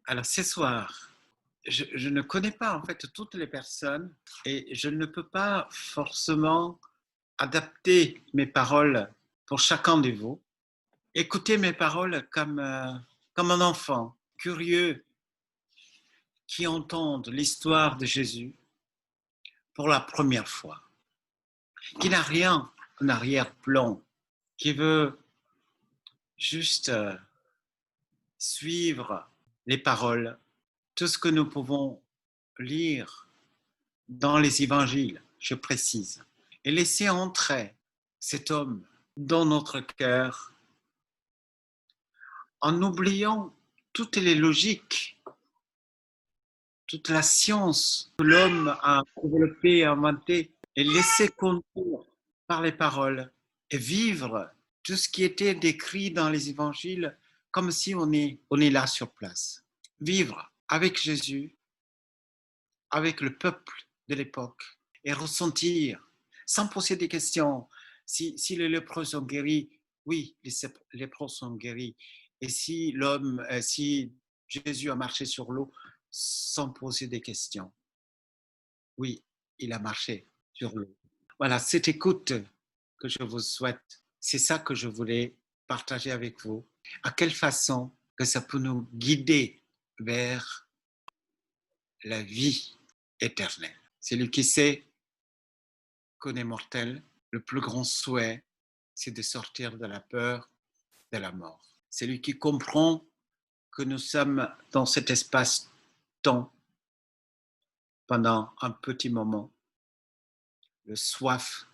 Alors, ce soir, je ne connais pas en fait toutes les personnes et je ne peux pas forcément adapter mes paroles pour chacun de vous. Écoutez mes paroles comme un enfant curieux qui entend l'histoire de Jésus pour la première fois, qui n'a rien en arrière-plan, qui veut juste suivre les paroles, tout ce que nous pouvons lire dans les évangiles, je précise, et laisser entrer cet homme dans notre cœur en oubliant toutes les logiques, toute la science que l'homme a développée et inventée et laisser conduire par les paroles et vivre tout ce qui était décrit dans les évangiles comme si on est là sur place. Vivre avec Jésus, avec le peuple de l'époque et ressentir, sans poser des questions, si les lépreux sont guéris, oui, les lépreux sont guéris. Et si Jésus a marché sur l'eau sans poser des questions, oui, il a marché sur l'eau. Voilà, cette écoute que je vous souhaite, c'est ça que je voulais partager avec vous. À quelle façon que ça peut nous guider vers la vie éternelle. Celui qui sait qu'on est mortel, le plus grand souhait, c'est de sortir de la peur de la mort. Celui qui comprend que nous sommes dans cet espace-temps pendant un petit moment. Le soif,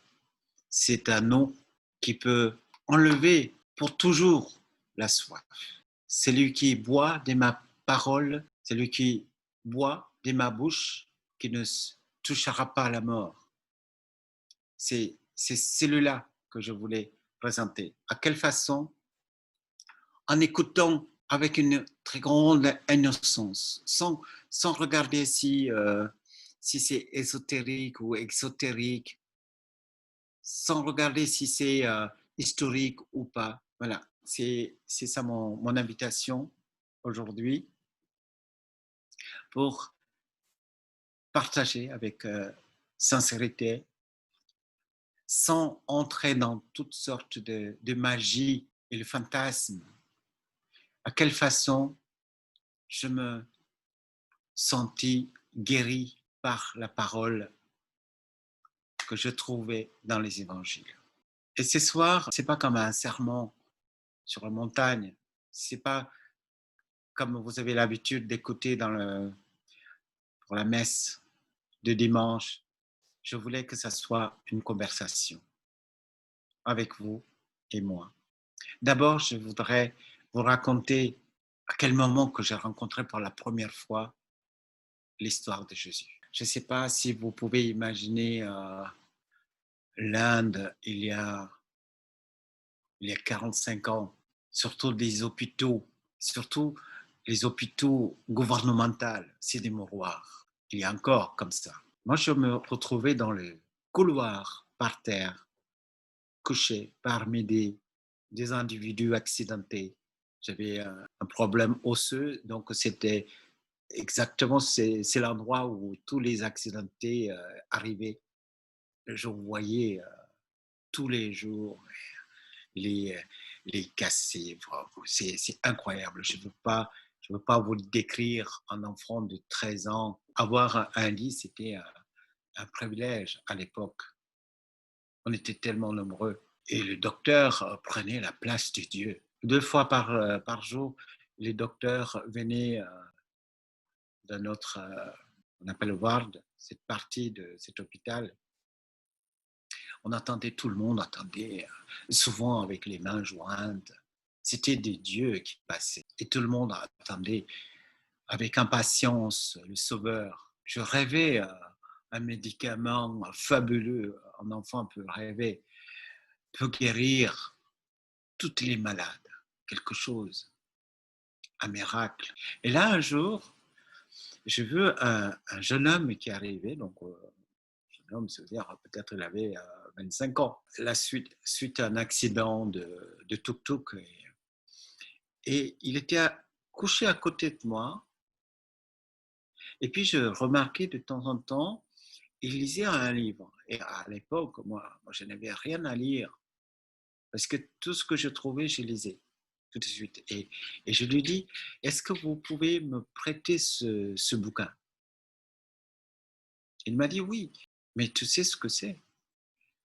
c'est un nom qui peut enlever pour toujours la soif. Celui qui boit de ma parole, celui qui boit de ma bouche, qui ne touchera pas à la mort. C'est celui-là que je voulais présenter. À quelle façon? En écoutant avec une très grande innocence, sans regarder si c'est ésotérique ou exotérique, sans regarder si c'est historique ou pas. Voilà, c'est ça mon invitation aujourd'hui pour partager avec sincérité, sans entrer dans toutes sortes de magie et le fantasme. À quelle façon je me sentis guéri par la parole que je trouvais dans les évangiles. Et ce soir, c'est pas comme un sermon sur la montagne, c'est pas comme vous avez l'habitude d'écouter pour la messe de dimanche. Je voulais que ça soit une conversation avec vous et moi. D'abord, je voudrais vous raconter à quel moment que j'ai rencontré pour la première fois l'histoire de Jésus. Je ne sais pas si vous pouvez imaginer l'Inde il y a 45 ans, surtout des hôpitaux, surtout les hôpitaux gouvernementaux, c'est des mouroirs. Il y a encore comme ça. Moi, je me retrouvais dans le couloir, par terre, couché parmi des individus accidentés. J'avais un problème osseux, donc c'était exactement c'est l'endroit où tous les accidentés arrivaient. Je voyais tous les jours les, les cassés. C'est incroyable. Je veux pas vous le décrire. Un enfant de 13 ans, avoir un lit, c'était un privilège à l'époque. On était tellement nombreux. Et le docteur prenait la place de Dieu. 2 fois par jour, les docteurs venaient dans notre, on appelle ward, cette partie de cet hôpital. On attendait, tout le monde attendait, souvent avec les mains jointes. C'était des dieux qui passaient. Et tout le monde attendait avec impatience le sauveur. Je rêvais un médicament fabuleux. Un enfant peut rêver, peut guérir toutes les malades. Quelque chose, un miracle. Et là, un jour, j'ai vu un jeune homme qui arrivait, donc jeune homme, ça veut dire peut-être il avait 25 ans. Suite à un accident de tuk-tuk, et il était couché à côté de moi Et puis, je remarquais de temps en temps, il lisait un livre. Et à l'époque, moi, je n'avais rien à lire. Parce que tout ce que je trouvais, je lisais tout de suite. Et je lui dis, est-ce que vous pouvez me prêter ce bouquin? Il m'a dit oui, mais tu sais ce que c'est?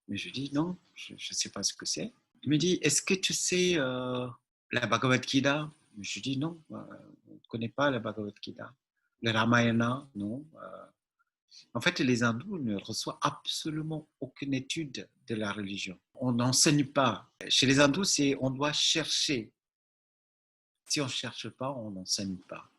Mais je dis non, je ne sais pas ce que c'est. Il me dit, est-ce que tu sais la Bhagavad Gita? Je dis non, on ne connaît pas la Bhagavad Gita. Le Ramayana, non. En fait, les hindous ne reçoivent absolument aucune étude de la religion. On n'enseigne pas. Chez les hindous, c'est on doit chercher. Si on ne cherche pas, on n'enseigne pas.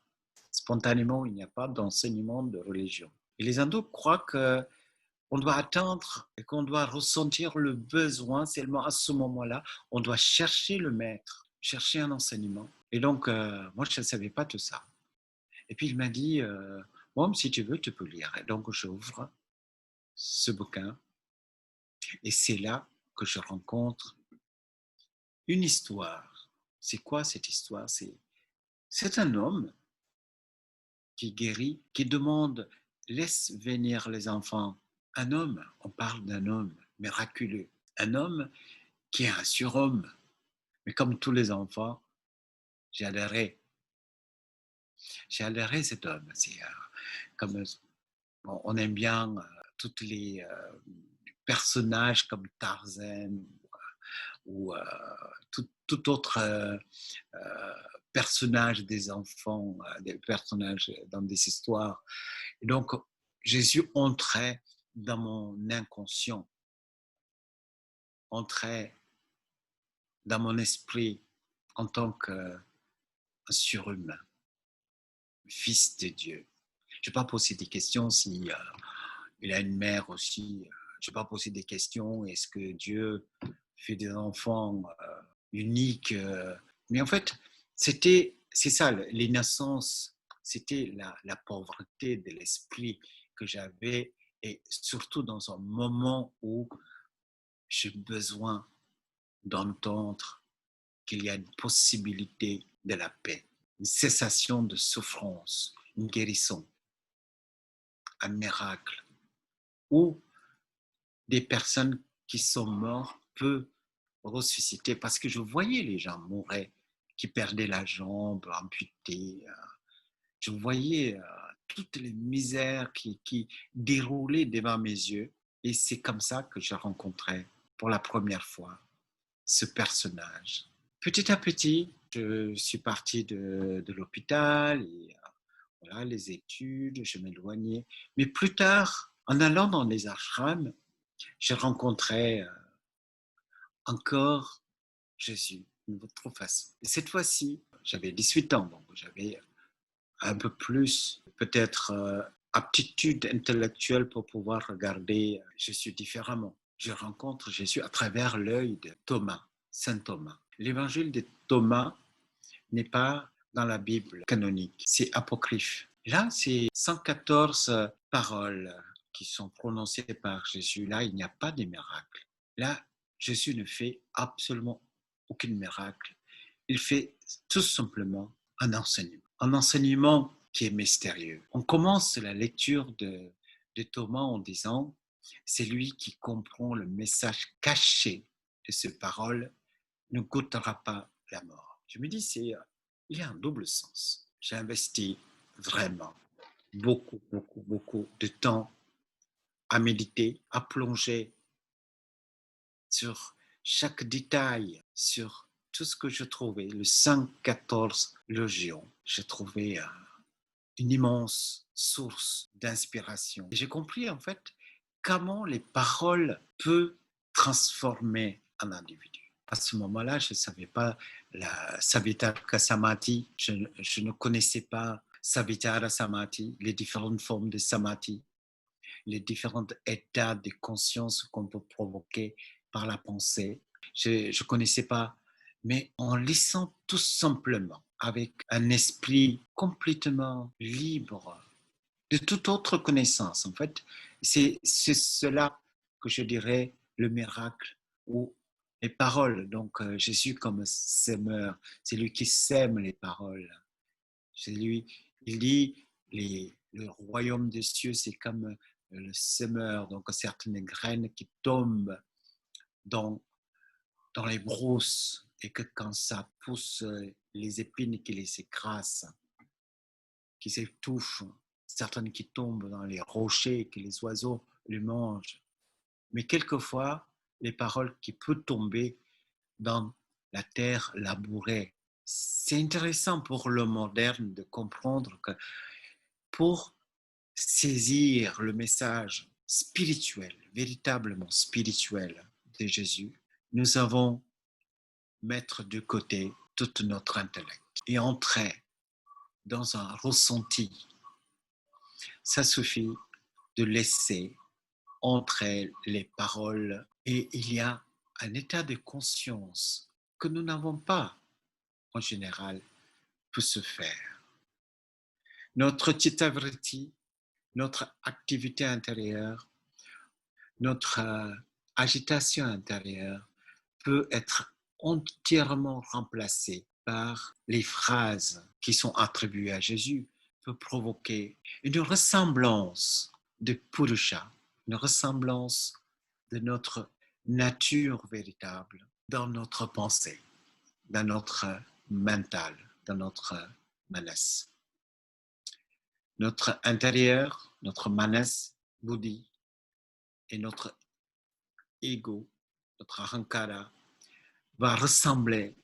Spontanément, il n'y a pas d'enseignement de religion. Et les hindous croient qu'on doit attendre et qu'on doit ressentir le besoin seulement à ce moment-là. On doit chercher le maître, chercher un enseignement. Et donc, moi, je ne savais pas tout ça. Et puis, il m'a dit, bon, si tu veux, tu peux lire. Et donc, j'ouvre ce bouquin et c'est là que je rencontre une histoire. C'est quoi cette histoire? C'est un homme qui guérit, qui demande laisse venir les enfants. Un homme, on parle d'un homme miraculeux, un homme qui est un surhomme. Mais comme tous les enfants, j'ai adoré. J'ai adoré cet homme. C'est comme on aime bien tous les personnages comme Tarzan ou tout autre personnage des enfants, des personnages dans des histoires. Et donc, Jésus entrait dans mon inconscient, entrait dans mon esprit en tant que surhumain, fils de Dieu. Je ne vais pas poser des questions si il a une mère aussi. Je ne vais pas poser des questions. Est-ce que Dieu fait des enfants uniques? Mais en fait, c'est ça, l'innocence, c'était la pauvreté de l'esprit que j'avais et surtout dans un moment où j'ai besoin d'entendre qu'il y a une possibilité de la paix, une cessation de souffrance, une guérison, un miracle, où des personnes qui sont mortes peuvent ressusciter parce que je voyais les gens mourir, qui perdaient la jambe, amputée. Je voyais toutes les misères qui déroulaient devant mes yeux et c'est comme ça que je rencontrais pour la première fois ce personnage. Petit à petit, je suis parti de l'hôpital et voilà, les études, je m'éloignais. Mais plus tard, en allant dans les ashrams, je rencontrais encore Jésus, une autre façon. Et cette fois-ci, j'avais 18 ans, donc j'avais un peu plus, peut-être, aptitude intellectuelle pour pouvoir regarder Jésus différemment. Je rencontre Jésus à travers l'œil de Thomas, Saint Thomas. L'évangile de Thomas n'est pas dans la Bible canonique, c'est apocryphe. Là, c'est 114 paroles qui sont prononcées par Jésus. Là, il n'y a pas de miracle. Là, Jésus ne fait absolument aucun miracle. Il fait tout simplement un enseignement qui est mystérieux. On commence la lecture de Thomas en disant, c'est lui qui comprend le message caché de ces paroles, ne goûtera pas la mort. Je me dis, il y a un double sens. J'ai investi vraiment beaucoup de temps à méditer, à plonger sur chaque détail, sur tout ce que je trouvais, le 114 légions. J'ai trouvé une immense source d'inspiration. Et j'ai compris en fait comment les paroles peuvent transformer un individu. À ce moment-là, je ne savais pas la Savitaka Samadhi, je ne connaissais pas Savitara Samadhi, les différentes formes de Samadhi, les différents états de conscience qu'on peut provoquer par la pensée. Je ne connaissais pas, mais en lisant tout simplement avec un esprit complètement libre de toute autre connaissance. En fait, c'est cela que je dirais le miracle ou les paroles. Donc, Jésus comme sèmeur, c'est lui qui sème les paroles. C'est lui, il dit le royaume des cieux, c'est comme le semeur, donc certaines graines qui tombent dans, dans les brousses et que quand ça pousse, les épines qui les écrasent, qui s'étouffent, certaines qui tombent dans les rochers, que les oiseaux les mangent. Mais quelquefois, les paroles qui peuvent tomber dans la terre labourée. C'est intéressant pour le moderne de comprendre que pour saisir le message spirituel, véritablement spirituel de Jésus, nous avons mettre de côté tout notre intellect et entrer dans un ressenti. Ça suffit de laisser entrer les paroles et il y a un état de conscience que nous n'avons pas en général peut se faire. Notre chitta-vritti, notre activité intérieure, notre agitation intérieure peut être entièrement remplacée par les phrases qui sont attribuées à Jésus, peut provoquer une ressemblance de Purusha, une ressemblance de notre nature véritable dans notre pensée, dans notre mental, dans notre manas. Notre intérieur, notre manas, buddhi et notre ego, notre ahankara, va ressembler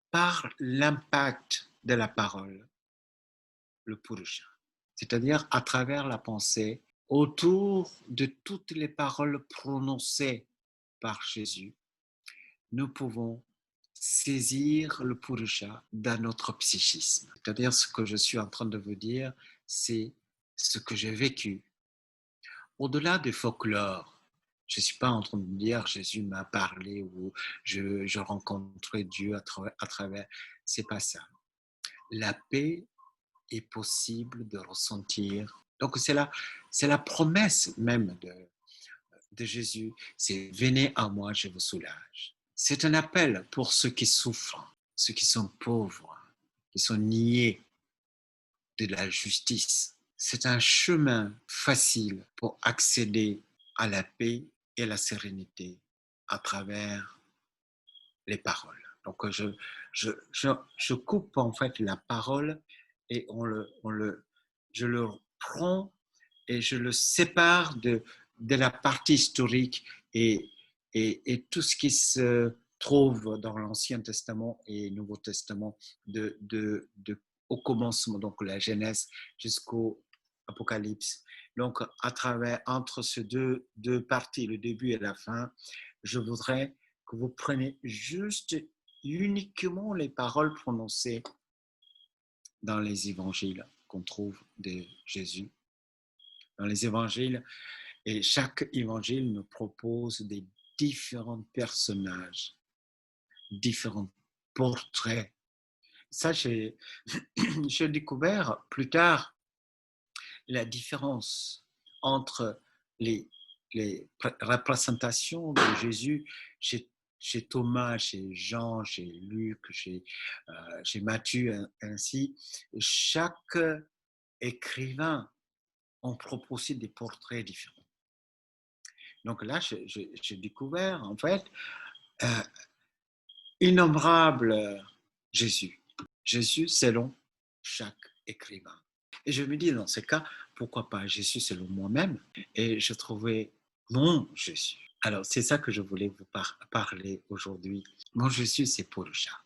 par l'impact de la parole, le purusha. C'est-à-dire à travers la pensée, autour de toutes les paroles prononcées par Jésus, nous pouvons saisir le purusha dans notre psychisme. C'est-à-dire ce que je suis en train de vous dire, c'est ce que j'ai vécu. Au-delà du folklore, je ne suis pas en train de dire Jésus m'a parlé ou je rencontrais Dieu à travers. C'est pas ça. La paix est possible de ressentir. Donc c'est la promesse même de Jésus. C'est venez à moi, je vous soulage. C'est un appel pour ceux qui souffrent, ceux qui sont pauvres, qui sont niés de la justice. C'est un chemin facile pour accéder à la paix et la sérénité à travers les paroles. Donc je coupe en fait la parole et je le prends et je le sépare de la partie historique et tout ce qui se trouve dans l'Ancien Testament et Nouveau Testament au commencement, donc la Genèse jusqu'au Apocalypse. Donc, à travers, entre ces deux parties, le début et la fin, je voudrais que vous preniez juste uniquement les paroles prononcées dans les évangiles qu'on trouve de Jésus. Dans les évangiles, et chaque évangile nous propose des différents personnages, différents portraits. Ça, j'ai découvert plus tard la différence entre les représentations de Jésus chez Thomas, chez Jean, chez Luc, chez Matthieu, ainsi. Chaque écrivain en proposait des portraits différents. Donc là, j'ai découvert, en fait, euh, innombrable Jésus. Jésus selon chaque écrivain. Et je me dis, dans ce cas, pourquoi pas Jésus selon moi-même? Et je trouvais mon Jésus. Alors, c'est ça que je voulais vous parler aujourd'hui. Mon Jésus, c'est Purusha.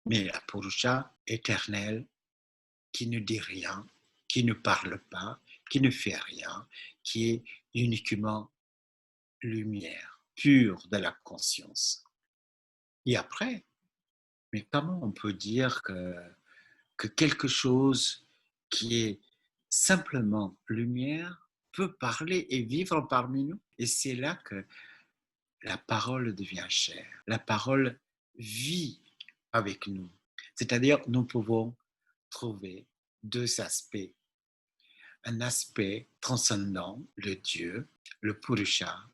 Mais la Purusha éternelle, qui ne dit rien, qui ne parle pas, qui ne fait rien, qui est uniquement lumière pure de la conscience. Et après, mais comment on peut dire que quelque chose qui est simplement lumière peut parler et vivre parmi nous? Et c'est là que la parole devient chair. La parole vit avec nous. C'est-à-dire, nous pouvons trouver deux aspects. Un aspect transcendant, le Dieu, le Purusha,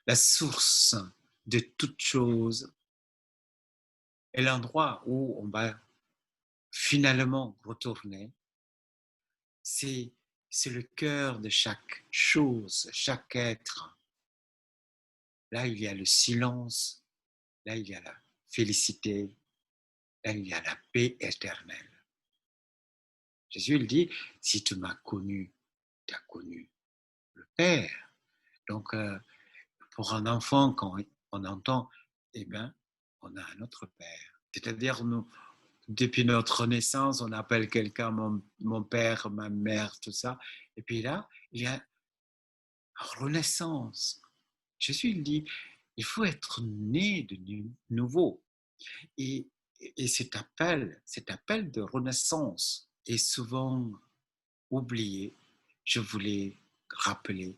la source de toute chose, et l'endroit où on va finalement retourner c'est le cœur de chaque chose, chaque être. Là, il y a le silence, là, il y a la félicité, là, il y a la paix éternelle. Jésus, il dit, si tu m'as connu, tu as connu le Père. Donc, pour un enfant, quand on entend, eh bien, on a un autre Père. C'est-à-dire, nous, depuis notre naissance, on appelle quelqu'un mon père, ma mère, tout ça. Et puis là, il y a renaissance. Jésus, il dit, il faut être né de nouveau. Et, et cet appel de renaissance est souvent oublié. Je voulais rappeler,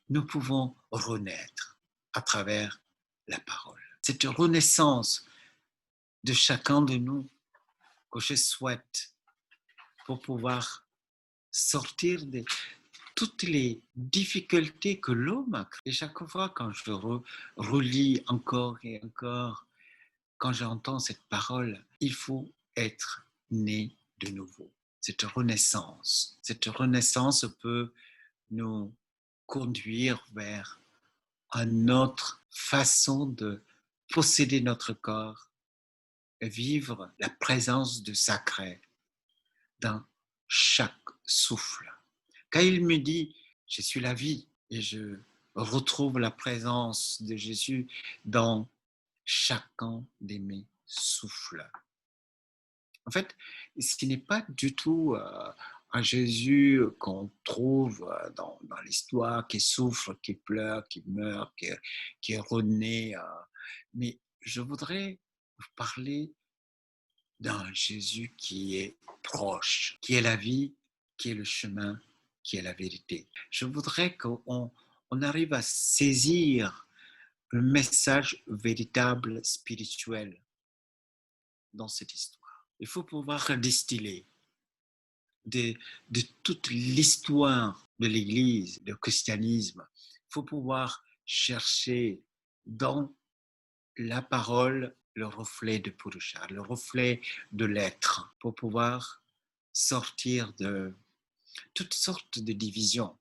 nous pouvons renaître à travers la parole. Cette renaissance de chacun de nous que je souhaite pour pouvoir sortir de toutes les difficultés que l'homme a créées. Et chaque fois quand je relis encore et encore, quand j'entends cette parole, il faut être né de nouveau. Cette renaissance peut nous conduire vers une autre façon de posséder notre corps et vivre la présence du sacré dans chaque souffle. Quand il me dit, je suis la vie, et je retrouve la présence de Jésus dans chacun de mes souffles. En fait, ce n'est pas du tout un Jésus qu'on trouve dans l'histoire, qui souffre, qui pleure, qui meurt, qui est rené. Mais je voudrais vous parler d'un Jésus qui est proche, qui est la vie, qui est le chemin, qui est la vérité. Je voudrais qu'on arrive à saisir le message véritable spirituel dans cette histoire. Il faut pouvoir distiller de, de toute l'histoire de l'Église, du christianisme. Il faut pouvoir chercher dans la parole le reflet de Purusha, le reflet de l'être, pour pouvoir sortir de toutes sortes de divisions.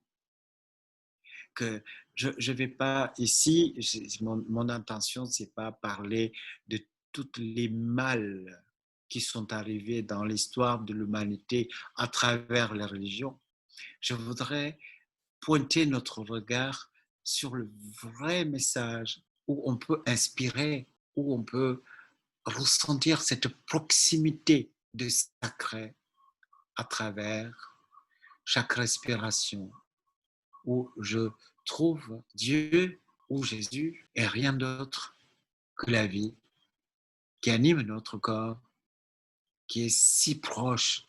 Que je ne vais pas ici, mon intention, ce n'est pas parler de tous les mal qui sont arrivés dans l'histoire de l'humanité à travers les religions. Je voudrais pointer notre regard sur le vrai message où on peut inspirer, où on peut ressentir cette proximité du sacré à travers chaque respiration, où je trouve Dieu ou Jésus et rien d'autre que la vie qui anime notre corps, qui est si proche.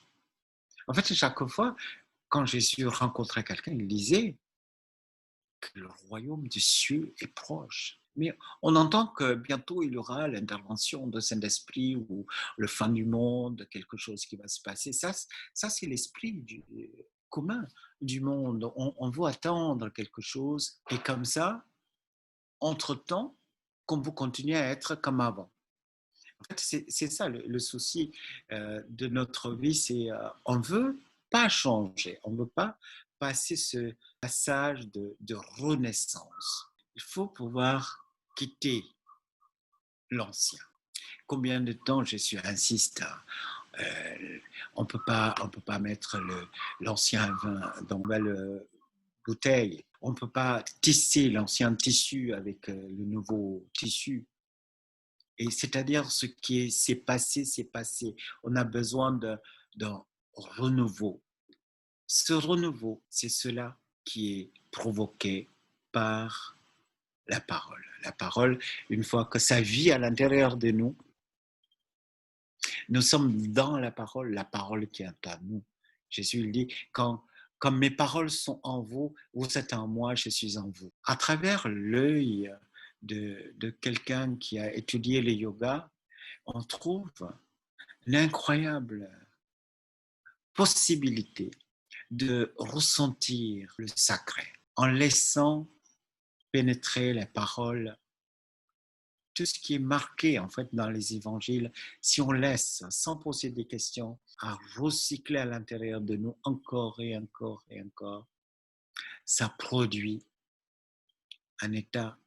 En fait, chaque fois, quand Jésus rencontrait quelqu'un, il disait que le royaume des cieux est proche. Mais on entend que bientôt il y aura l'intervention de Saint-Esprit ou le fin du monde, quelque chose qui va se passer. Ça c'est l'esprit commun du monde. On veut attendre quelque chose et comme ça, entre-temps, qu'on vous continuez à être comme avant. En fait, c'est ça le souci de notre vie, c'est on ne veut pas changer, on ne veut pas passer ce passage de renaissance. Il faut pouvoir quitter l'ancien. Combien de temps Jésus insiste, on ne peut pas mettre l'ancien vin dans la nouvelle bouteille, on ne peut pas tisser l'ancien tissu avec le nouveau tissu. Et c'est-à-dire ce qui s'est passé, c'est passé. On a besoin d'un renouveau. Ce renouveau, c'est cela qui est provoqué par la parole. La parole, une fois que ça vit à l'intérieur de nous, nous sommes dans la parole qui est en nous. Jésus il dit, quand mes paroles sont en vous, vous êtes en moi, je suis en vous. À travers l'œil de quelqu'un qui a étudié le yoga, on trouve l'incroyable possibilité de ressentir le sacré en laissant pénétrer les paroles tout ce qui est marqué en fait dans les évangiles, si on laisse sans poser des questions, à recycler à l'intérieur de nous encore et encore et encore, ça produit un état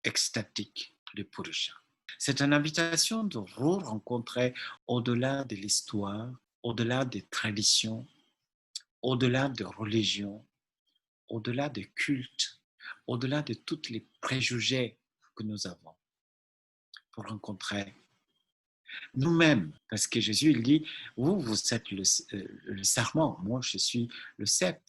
extatique de Purusha. C'est une invitation de re-rencontrer au-delà de l'histoire, au-delà des traditions, au-delà de religions, au-delà des cultes, au-delà de tous les préjugés que nous avons, pour rencontrer nous-mêmes. Parce que Jésus, il dit, vous êtes le sarment, moi je suis le cep,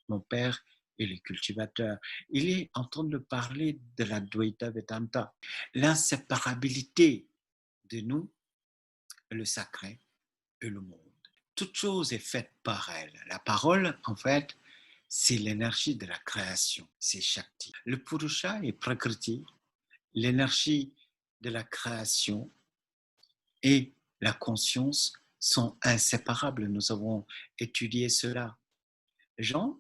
mon Père est le cultivateur. Il est en train de parler de la Dvaita Vedanta, l'inséparabilité de nous, le sacré et le monde. Toute chose est faite par elle. La parole, en fait, c'est l'énergie de la création, c'est Shakti. Le Purusha et Prakriti, l'énergie de la création et la conscience sont inséparables. Nous avons étudié cela. Jean,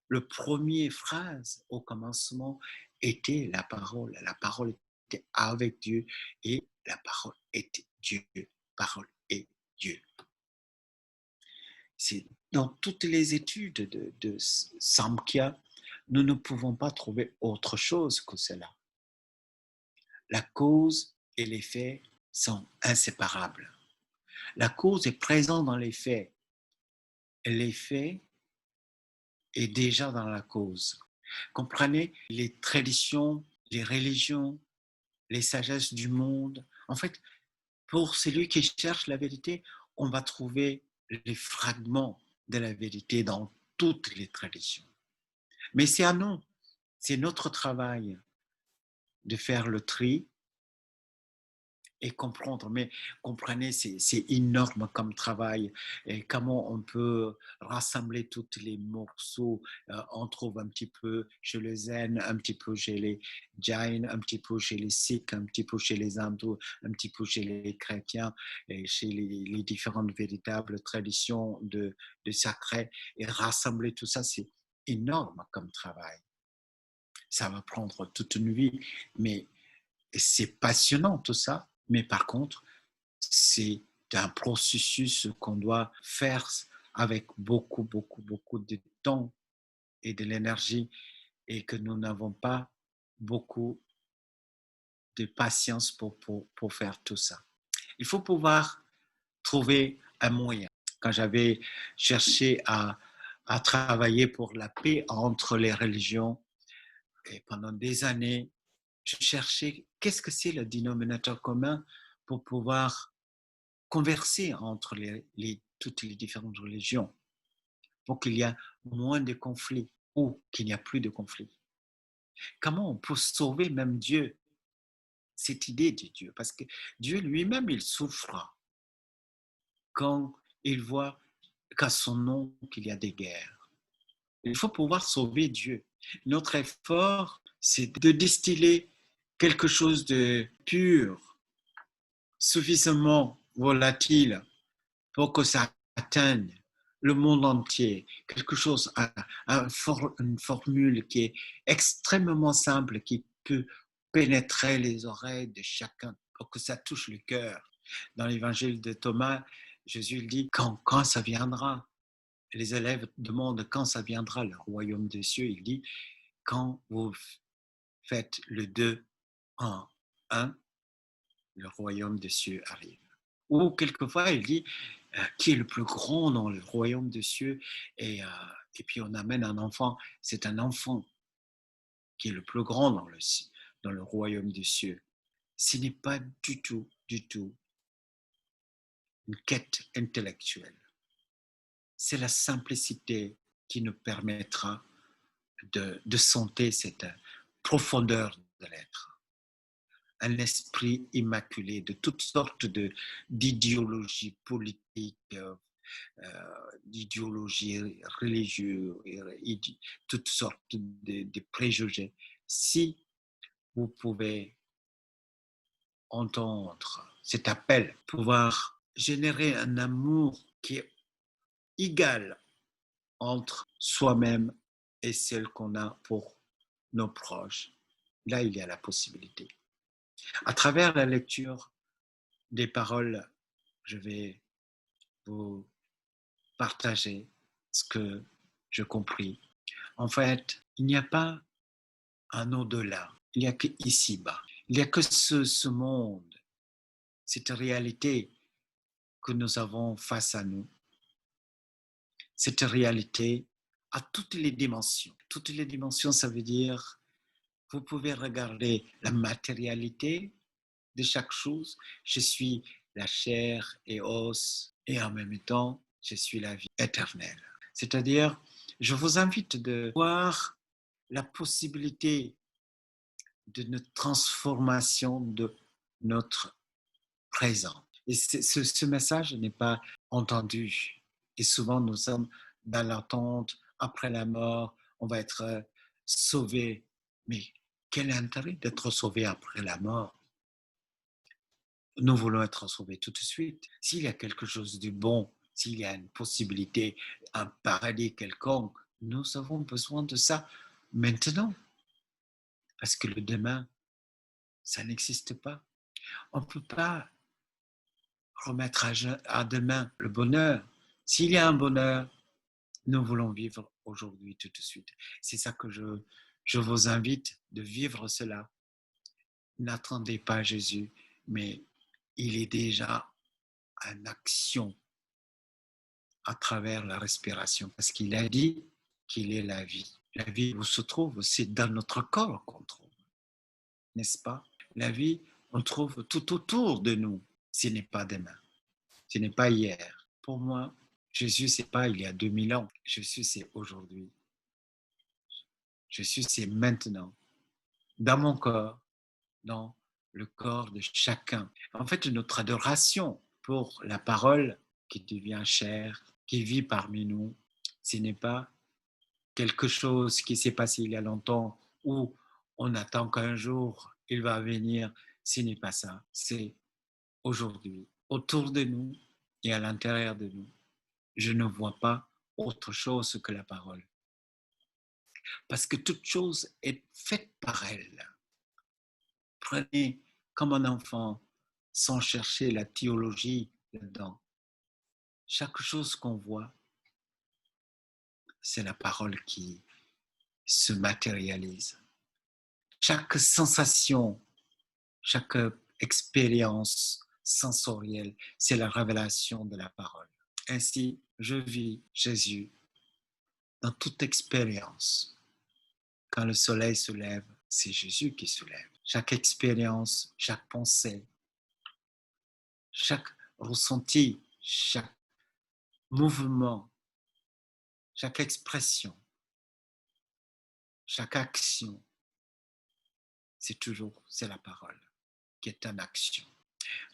le premier phrase au commencement était la parole. La parole était avec Dieu et la parole était Dieu. Parole est Dieu. C'est dans toutes les études de Samkhya, nous ne pouvons pas trouver autre chose que cela. La cause et l'effet sont inséparables. La cause est présente dans les faits. L'effet est déjà dans la cause. Comprenez, les traditions, les religions, les sagesses du monde. En fait, pour celui qui cherche la vérité, on va trouver les fragments de la vérité dans toutes les traditions. Mais c'est à nous, c'est notre travail de faire le tri et comprendre. Mais comprenez, c'est énorme comme travail. Et comment on peut rassembler tous les morceaux. On trouve un petit peu chez les Zen, un petit peu chez les Jain, un petit peu chez les Sikhs, un petit peu chez les hindous, un petit peu chez les chrétiens, et chez les différentes véritables traditions de sacré. Et rassembler tout ça, c'est énorme comme travail. Ça va prendre toute une vie, mais c'est passionnant tout ça. Mais par contre, c'est un processus qu'on doit faire avec beaucoup, beaucoup, beaucoup de temps et de l'énergie et que nous n'avons pas beaucoup de patience pour faire tout ça. Il faut pouvoir trouver un moyen. Quand j'avais cherché à travailler pour la paix entre les religions, et pendant des années, je cherchais qu'est-ce que c'est le dénominateur commun pour pouvoir converser entre toutes les différentes religions, pour qu'il y ait moins de conflits ou qu'il n'y a plus de conflits. Comment on peut sauver même Dieu, cette idée de Dieu? Parce que Dieu lui-même, il souffre quand il voit qu'à son nom qu'il y a des guerres. Il faut pouvoir sauver Dieu. Notre effort, c'est de distiller quelque chose de pur, suffisamment volatile pour que ça atteigne le monde entier. Quelque chose, une formule qui est extrêmement simple, qui peut pénétrer les oreilles de chacun pour que ça touche le cœur. Dans l'évangile de Thomas, Jésus dit quand ça viendra. Les élèves demandent quand ça viendra le royaume des cieux. Il dit quand vous faites le deux en un, le royaume des cieux arrive. Ou quelquefois, il dit qui est le plus grand dans le royaume des cieux et puis on amène un enfant. C'est un enfant qui est le plus grand dans le royaume des cieux. Ce n'est pas du tout, du tout une quête intellectuelle. C'est la simplicité qui nous permettra de sentir cette profondeur de l'être. Un esprit immaculé de toutes sortes d'idéologies politiques, d'idéologies religieuses, et toutes sortes de préjugés. Si vous pouvez entendre cet appel, pouvoir générer un amour qui est égal entre soi-même et celle qu'on a pour nos proches, là il y a la possibilité. À travers la lecture des paroles, je vais vous partager ce que je compris. En fait, il n'y a pas un au-delà, il n'y a que ici-bas. Il n'y a que ce monde, cette réalité que nous avons face à nous. Cette réalité a toutes les dimensions. Toutes les dimensions, ça veut dire, vous pouvez regarder la matérialité de chaque chose. Je suis la chair et os, et en même temps, je suis la vie éternelle. C'est-à-dire, je vous invite de voir la possibilité d'une transformation de notre présent. Et ce message n'est pas entendu. Et souvent, nous sommes dans l'attente, après la mort, on va être sauvé. Mais quel intérêt d'être sauvé après la mort? Nous voulons être sauvés tout de suite. S'il y a quelque chose de bon, s'il y a une possibilité, un paradis quelconque, nous avons besoin de ça maintenant. Parce que le demain, ça n'existe pas. On ne peut pas remettre à demain le bonheur. S'il y a un bonheur, nous voulons vivre aujourd'hui tout de suite. C'est ça que je vous invite de vivre cela. N'attendez pas Jésus, mais il est déjà en action à travers la respiration, parce qu'il a dit qu'il est la vie. La vie où se trouve, c'est dans notre corps qu'on trouve, n'est-ce pas? La vie, on trouve tout autour de nous. Ce n'est pas demain, ce n'est pas hier. Pour moi, Jésus, c'est pas il y a 2000 ans. Jésus, c'est aujourd'hui. Jésus, c'est maintenant, dans mon corps, dans le corps de chacun. En fait, notre adoration pour la parole qui devient chair, qui vit parmi nous, ce n'est pas quelque chose qui s'est passé il y a longtemps ou on attend qu'un jour il va venir. Ce n'est pas ça. C'est aujourd'hui, autour de nous et à l'intérieur de nous. Je ne vois pas autre chose que la parole. Parce que toute chose est faite par elle. Prenez comme un enfant sans chercher la théologie là-dedans. Chaque chose qu'on voit, c'est la parole qui se matérialise. Chaque sensation, chaque expérience sensorielle, c'est la révélation de la parole. Ainsi, je vis Jésus dans toute expérience. Quand le soleil se lève, c'est Jésus qui se lève. Chaque expérience, chaque pensée, chaque ressenti, chaque mouvement, chaque expression, chaque action, c'est la parole qui est en action.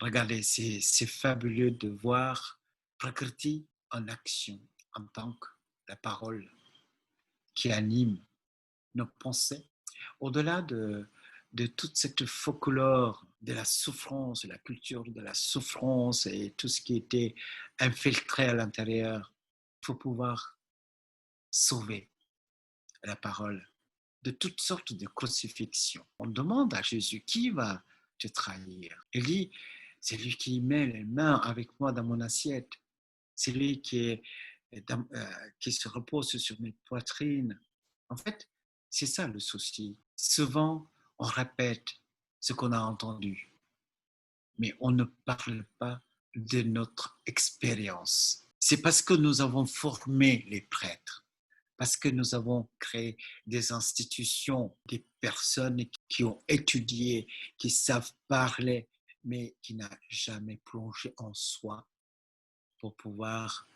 Regardez, c'est fabuleux de voir Prakriti en action en tant que la parole qui anime nos pensées. Au-delà de toute cette folklore de la souffrance, de la culture de la souffrance et tout ce qui était infiltré à l'intérieur, il faut pouvoir sauver la parole de toutes sortes de crucifixions. On demande à Jésus qui va te trahir. Il dit, c'est lui qui met les mains avec moi dans mon assiette. C'est lui qui se repose sur mes poitrines. En fait, c'est ça le souci. Souvent, on répète ce qu'on a entendu, mais on ne parle pas de notre expérience. C'est parce que nous avons formé les prêtres, parce que nous avons créé des institutions, des personnes qui ont étudié, qui savent parler, mais qui n'ont jamais plongé en soi pour pouvoir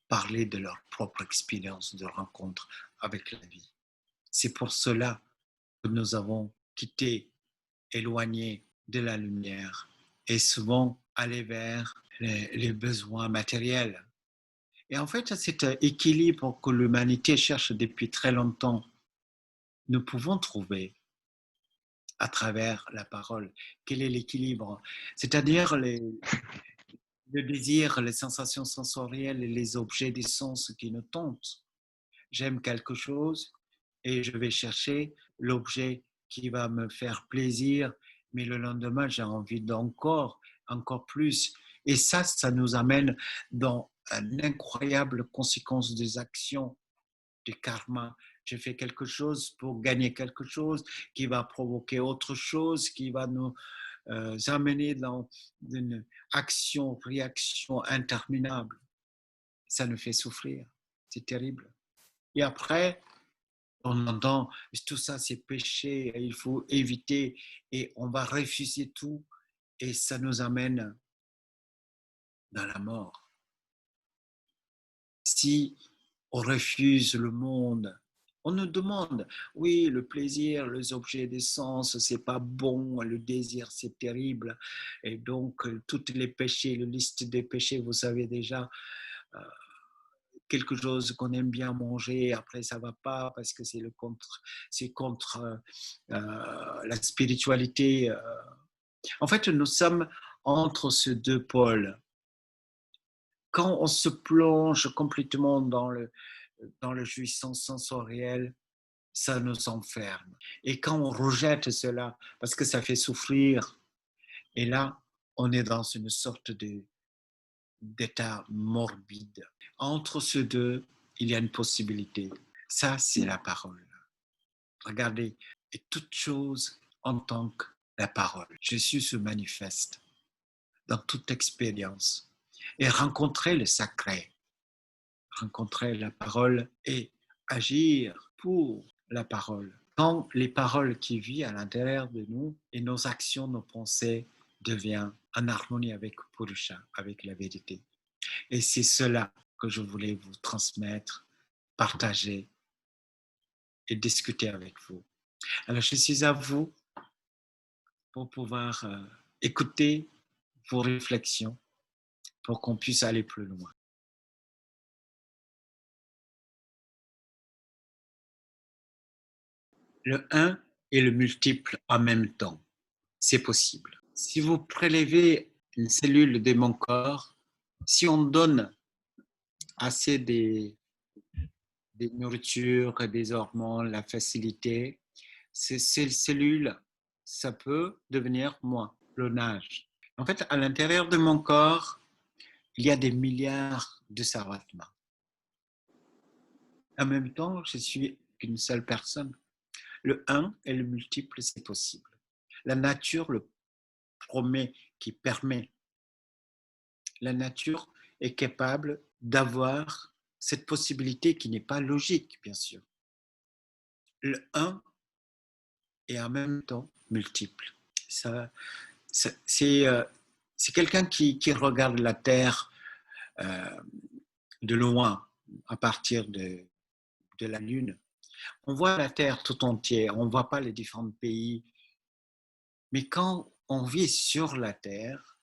parler de leur propre expérience de rencontre avec la vie. C'est pour cela que nous avons quitté, éloigné de la lumière et souvent allé vers les besoins matériels. Et en fait, cet équilibre que l'humanité cherche depuis très longtemps, nous pouvons trouver à travers la parole. Quel est l'équilibre? C'est-à-dire le désir, les sensations sensorielles et les objets des sens qui nous tentent. J'aime quelque chose et je vais chercher l'objet qui va me faire plaisir, mais le lendemain, j'ai envie d'encore, encore plus. Et ça nous amène dans une incroyable conséquence des actions, du karma. J'ai fait quelque chose pour gagner quelque chose qui va provoquer autre chose, qui va nous amener dans une action-réaction interminable. Ça nous fait souffrir. C'est terrible. Et après, on entend tout ça, c'est péché, il faut éviter et on va refuser tout et ça nous amène dans la mort. Si on refuse le monde, on nous demande, oui, le plaisir, les objets des sens, c'est pas bon, le désir, c'est terrible. Et donc, tous les péchés, la liste des péchés, vous savez déjà, euh, quelque chose qu'on aime bien manger, après ça va pas parce que c'est contre la spiritualité. En fait, nous sommes entre ces deux pôles. Quand on se plonge complètement dans le jouissance sensorielle, ça nous enferme. Et quand on rejette cela, parce que ça fait souffrir, et là, on est dans une sorte d'état morbide. Entre ces deux, il y a une possibilité. Ça, c'est la parole. Regardez, et toute chose en tant que la parole. Jésus se manifeste dans toute expérience et rencontrer le sacré, rencontrer la parole et agir pour la parole. Quand les paroles qui vivent à l'intérieur de nous et nos actions, nos pensées deviennent en harmonie avec Purusha, avec la vérité. Et c'est cela que je voulais vous transmettre, partager et discuter avec vous. Alors, je suis à vous pour pouvoir écouter vos réflexions pour qu'on puisse aller plus loin. Le un et le multiple en même temps, c'est possible. Si vous prélevez une cellule de mon corps, si on donne assez des nourritures, des hormones, la facilité, ces cellules, ça peut devenir moi, clonage. En fait, à l'intérieur de mon corps, il y a des milliards de Sarvatma. En même temps, je suis qu'une seule personne. Le un et le multiple, c'est possible. La nature le promet, qui permet. La nature est capable d'avoir cette possibilité qui n'est pas logique, bien sûr. Le un est en même temps multiple. Ça, c'est quelqu'un qui regarde la Terre euh, de loin, à partir de la Lune. On voit la Terre tout entière, on ne voit pas les différents pays. Mais quand on vit sur la Terre,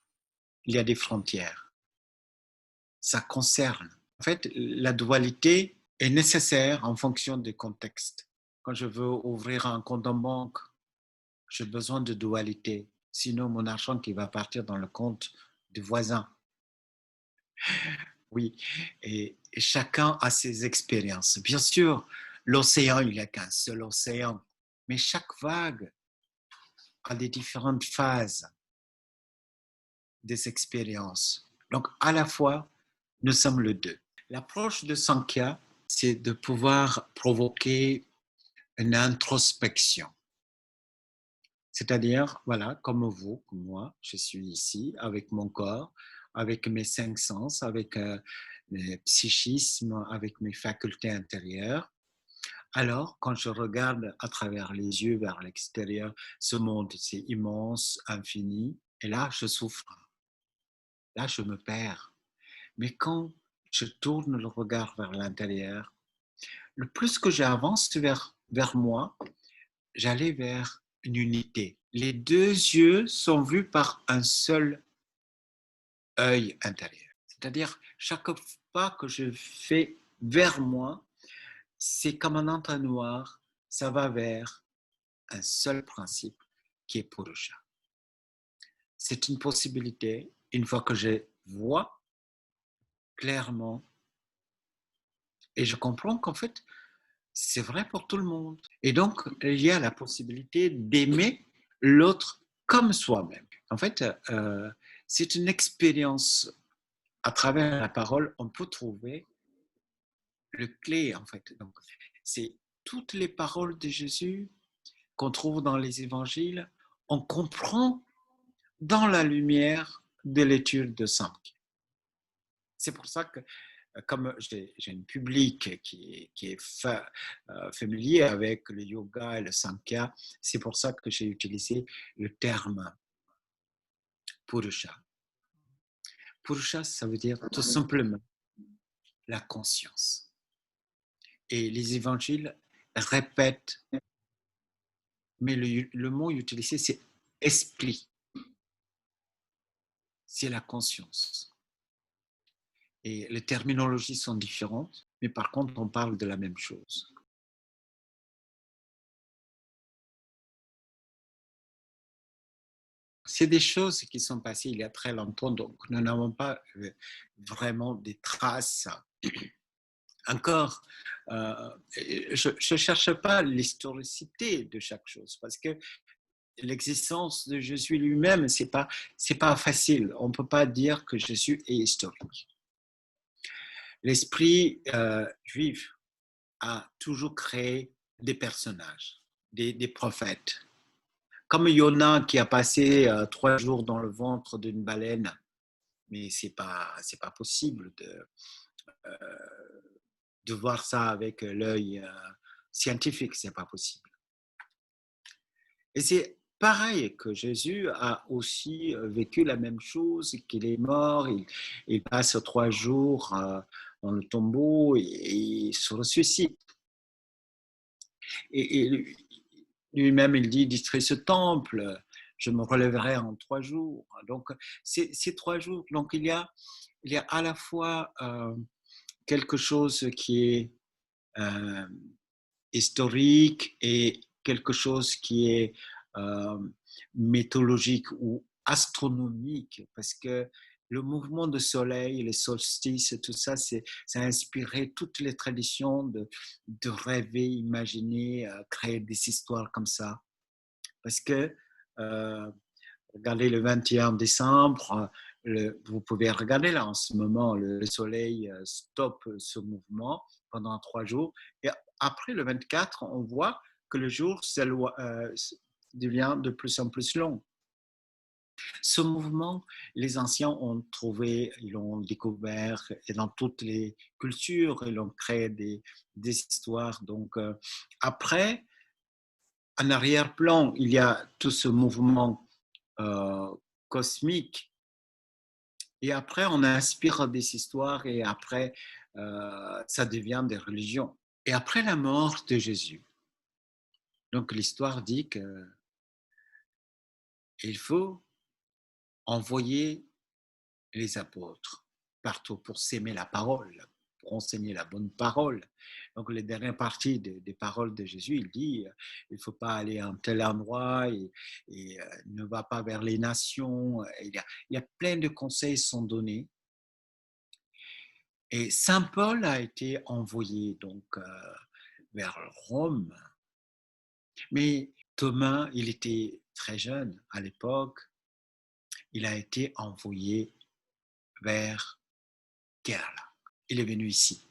il y a des frontières. Ça concerne. En fait, la dualité est nécessaire en fonction du contexte. Quand je veux ouvrir un compte en banque, j'ai besoin de dualité. Sinon, mon argent qui va partir dans le compte du voisin. Oui, et chacun a ses expériences. Bien sûr, l'océan, il n'y a qu'un seul océan, mais chaque vague a des différentes phases des expériences. Donc, à la fois, nous sommes le deux. L'approche de Sankhya, c'est de pouvoir provoquer une introspection. C'est-à-dire, voilà, comme vous, comme moi, je suis ici avec mon corps, avec mes cinq sens, avec mes psychismes, avec mes facultés intérieures. Alors, quand je regarde à travers les yeux vers l'extérieur, ce monde, c'est immense, infini, et là, je souffre. Là, je me perds. Mais quand je tourne le regard vers l'intérieur, le plus que j'avance vers moi, j'allais vers une unité. Les deux yeux sont vus par un seul œil intérieur. C'est-à-dire, chaque pas que je fais vers moi, c'est comme un entonnoir, ça va vers un seul principe qui est Purusha. C'est une possibilité, une fois que je vois clairement et je comprends qu'en fait, c'est vrai pour tout le monde. Et donc, il y a la possibilité d'aimer l'autre comme soi-même. En fait, c'est une expérience à travers la parole, on peut trouver le clé, en fait. Donc, c'est toutes les paroles de Jésus qu'on trouve dans les évangiles, on comprend dans la lumière de l'étude de Saint. C'est pour ça que, comme j'ai un public qui est familier avec le yoga et le Samkhya, c'est pour ça que j'ai utilisé le terme Purusha. Purusha, ça veut dire tout simplement la conscience. Et les évangiles répètent, mais le mot utilisé, c'est esprit, c'est la conscience. Et les terminologies sont différentes, mais par contre, on parle de la même chose. C'est des choses qui sont passées il y a très longtemps, donc nous n'avons pas vraiment des traces. Encore, je ne cherche pas l'historicité de chaque chose, parce que l'existence de Jésus lui-même, c'est pas facile. On ne peut pas dire que Jésus est historique. L'esprit juif a toujours créé des personnages, des prophètes. Comme Yona qui a passé 3 jours dans le ventre d'une baleine, mais c'est pas possible de voir ça avec l'œil scientifique, c'est pas possible. Et c'est pareil que Jésus a aussi vécu la même chose, qu'il est mort, il passe 3 jours dans le tombeau et il se ressuscite. Et lui-même, il dit, détruis ce temple, je me relèverai en 3 jours. Donc, c'est 3 jours. Donc, il y a à la fois quelque chose qui est euh, historique et quelque chose qui est euh, mythologique ou astronomique, parce que le mouvement du soleil, les solstices, tout ça, ça a inspiré toutes les traditions de rêver, imaginer, créer des histoires comme ça. Parce que, regardez le 21 décembre, vous pouvez regarder là en ce moment, le soleil stoppe ce mouvement pendant 3 jours. Et après le 24, on voit que le jour devient de plus en plus long. Ce mouvement, les anciens ont trouvé, ils l'ont découvert, et dans toutes les cultures, ils ont créé des histoires. Donc, après, en arrière-plan, il y a tout ce mouvement cosmique. Et après, on inspire des histoires et après, ça devient des religions. Et après la mort de Jésus, donc l'histoire dit qu'il faut envoyer les apôtres partout pour s'aimer la parole, pour enseigner la bonne parole. Donc, les dernières parties des paroles de Jésus, il dit il ne faut pas aller à un tel endroit et ne va pas vers les nations. Il y a plein de conseils qui sont donnés. Et Saint Paul a été envoyé donc vers Rome. Mais Thomas, il était très jeune à l'époque. Il a été envoyé vers Kerala. Il est venu ici.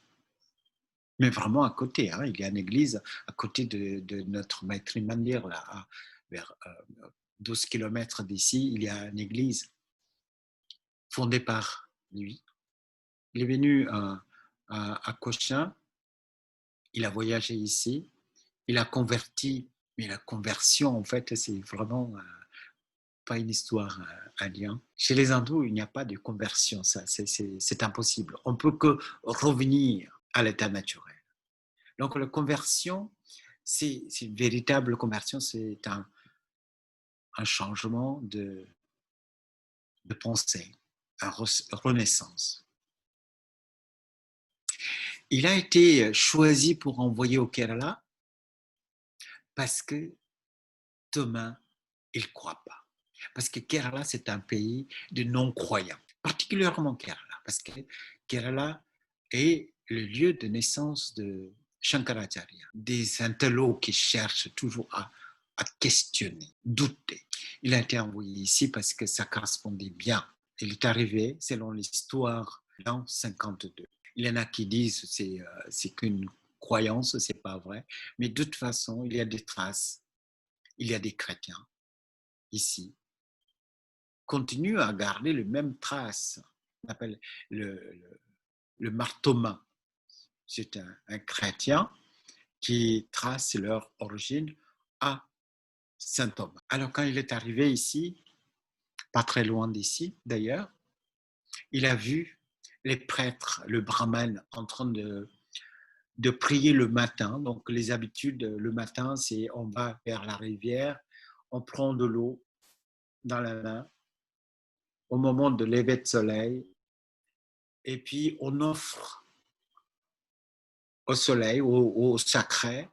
Mais vraiment à côté, hein. Il y a une église à côté de notre Maitri Mandir, là, vers 12 kilomètres d'ici, il y a une église fondée par lui. Il est venu à Cochin, il a voyagé ici, il a converti, mais la conversion, en fait, c'est vraiment pas une histoire à lien. Chez les hindous, il n'y a pas de conversion, ça, c'est impossible. On peut que revenir à l'état naturel. Donc, la conversion, c'est une véritable conversion, c'est un changement de pensée, une renaissance. Il a été choisi pour envoyer au Kerala parce que Thomas, il ne croit pas. Parce que Kerala, c'est un pays de non-croyants, particulièrement Kerala, parce que Kerala est le lieu de naissance de Shankaracharya, des intellos qui cherchent toujours à questionner, douter. Il a été envoyé ici parce que ça correspondait bien. Il est arrivé, selon l'histoire, en 52. Il y en a qui disent que c'est qu'une croyance, c'est pas vrai. Mais de toute façon, il y a des traces. Il y a des chrétiens ici continuent à garder les mêmes traces. On appelle le, le, le Marthomain. C'est un chrétien qui trace leur origine à Saint Thomas. Alors quand il est arrivé ici, pas très loin d'ici d'ailleurs, il a vu les prêtres, le brahman, en train de prier le matin. Donc les habitudes, le matin, c'est on va vers la rivière, on prend de l'eau dans la main au moment de lever de soleil, et puis on offre au soleil, au sacré,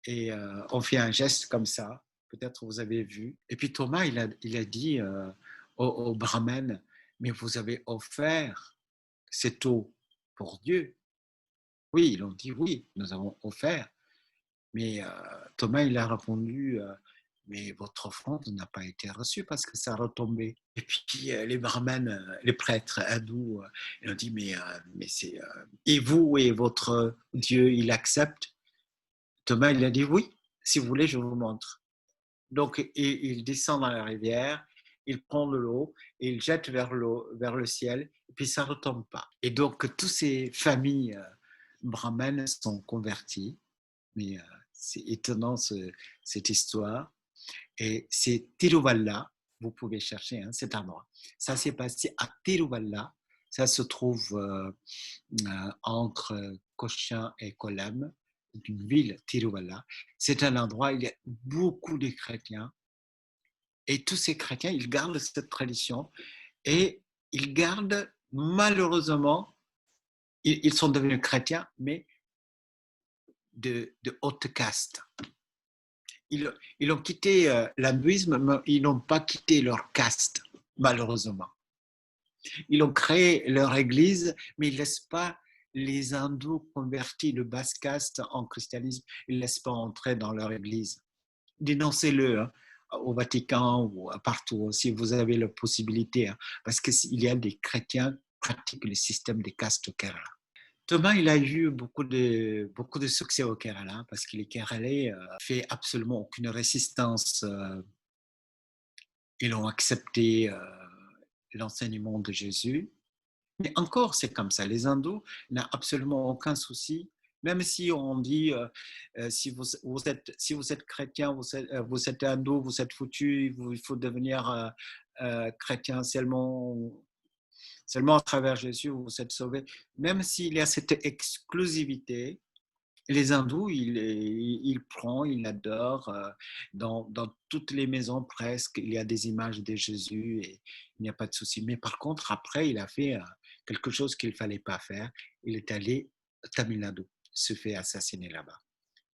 et on fait un geste comme ça. Peut-être vous avez vu. Et puis Thomas, il a dit au brahman, mais vous avez offert cette eau pour Dieu. Oui, ils ont dit oui, nous avons offert. Mais Thomas, il a répondu, mais votre offrande n'a pas été reçue parce que ça retombait. Et puis les brahmanes, les prêtres hindous, ils ont dit, mais c'est... et vous et votre Dieu, il accepte? Thomas, il a dit, oui, si vous voulez, je vous montre. Donc, il descend dans la rivière, il prend de l'eau, et il jette vers le ciel, et puis ça ne retombe pas. Et donc, toutes ces familles brahmanes sont converties. Mais c'est étonnant cette histoire. Et c'est Tiruvalla, vous pouvez chercher cet endroit. Ça s'est passé à Tiruvalla. Ça se trouve entre Cochin et Kollam, une ville, Tiruvalla. C'est un endroit où il y a beaucoup de chrétiens. Et tous ces chrétiens, ils gardent cette tradition. Et ils gardent, malheureusement, ils sont devenus chrétiens, mais de haute caste. Ils ont quitté l'hindouisme, mais ils n'ont pas quitté leur caste, malheureusement. Ils ont créé leur église, mais ils ne laissent pas les hindous convertis, le basse caste en christianisme, ils ne laissent pas entrer dans leur église. Dénoncez-le au Vatican ou partout, si vous avez la possibilité, parce qu'il y a des chrétiens qui pratiquent le système des castes au Kerala. Thomas, il a eu beaucoup de succès au Kerala parce que les Keralais fait absolument aucune résistance. Ils ont accepté l'enseignement de Jésus. Mais encore, c'est comme ça. Les hindous n'ont absolument aucun souci. Même si on dit, si vous êtes chrétien, vous êtes hindou, vous êtes foutu, il faut devenir chrétien seulement à travers Jésus, vous êtes sauvés. Même s'il y a cette exclusivité, les hindous, ils prennent, ils adorent. Dans toutes les maisons presque, il y a des images de Jésus et il n'y a pas de souci. Mais par contre, après, il a fait quelque chose qu'il ne fallait pas faire. Il est allé à Tamil Nadu, se fait assassiner là-bas.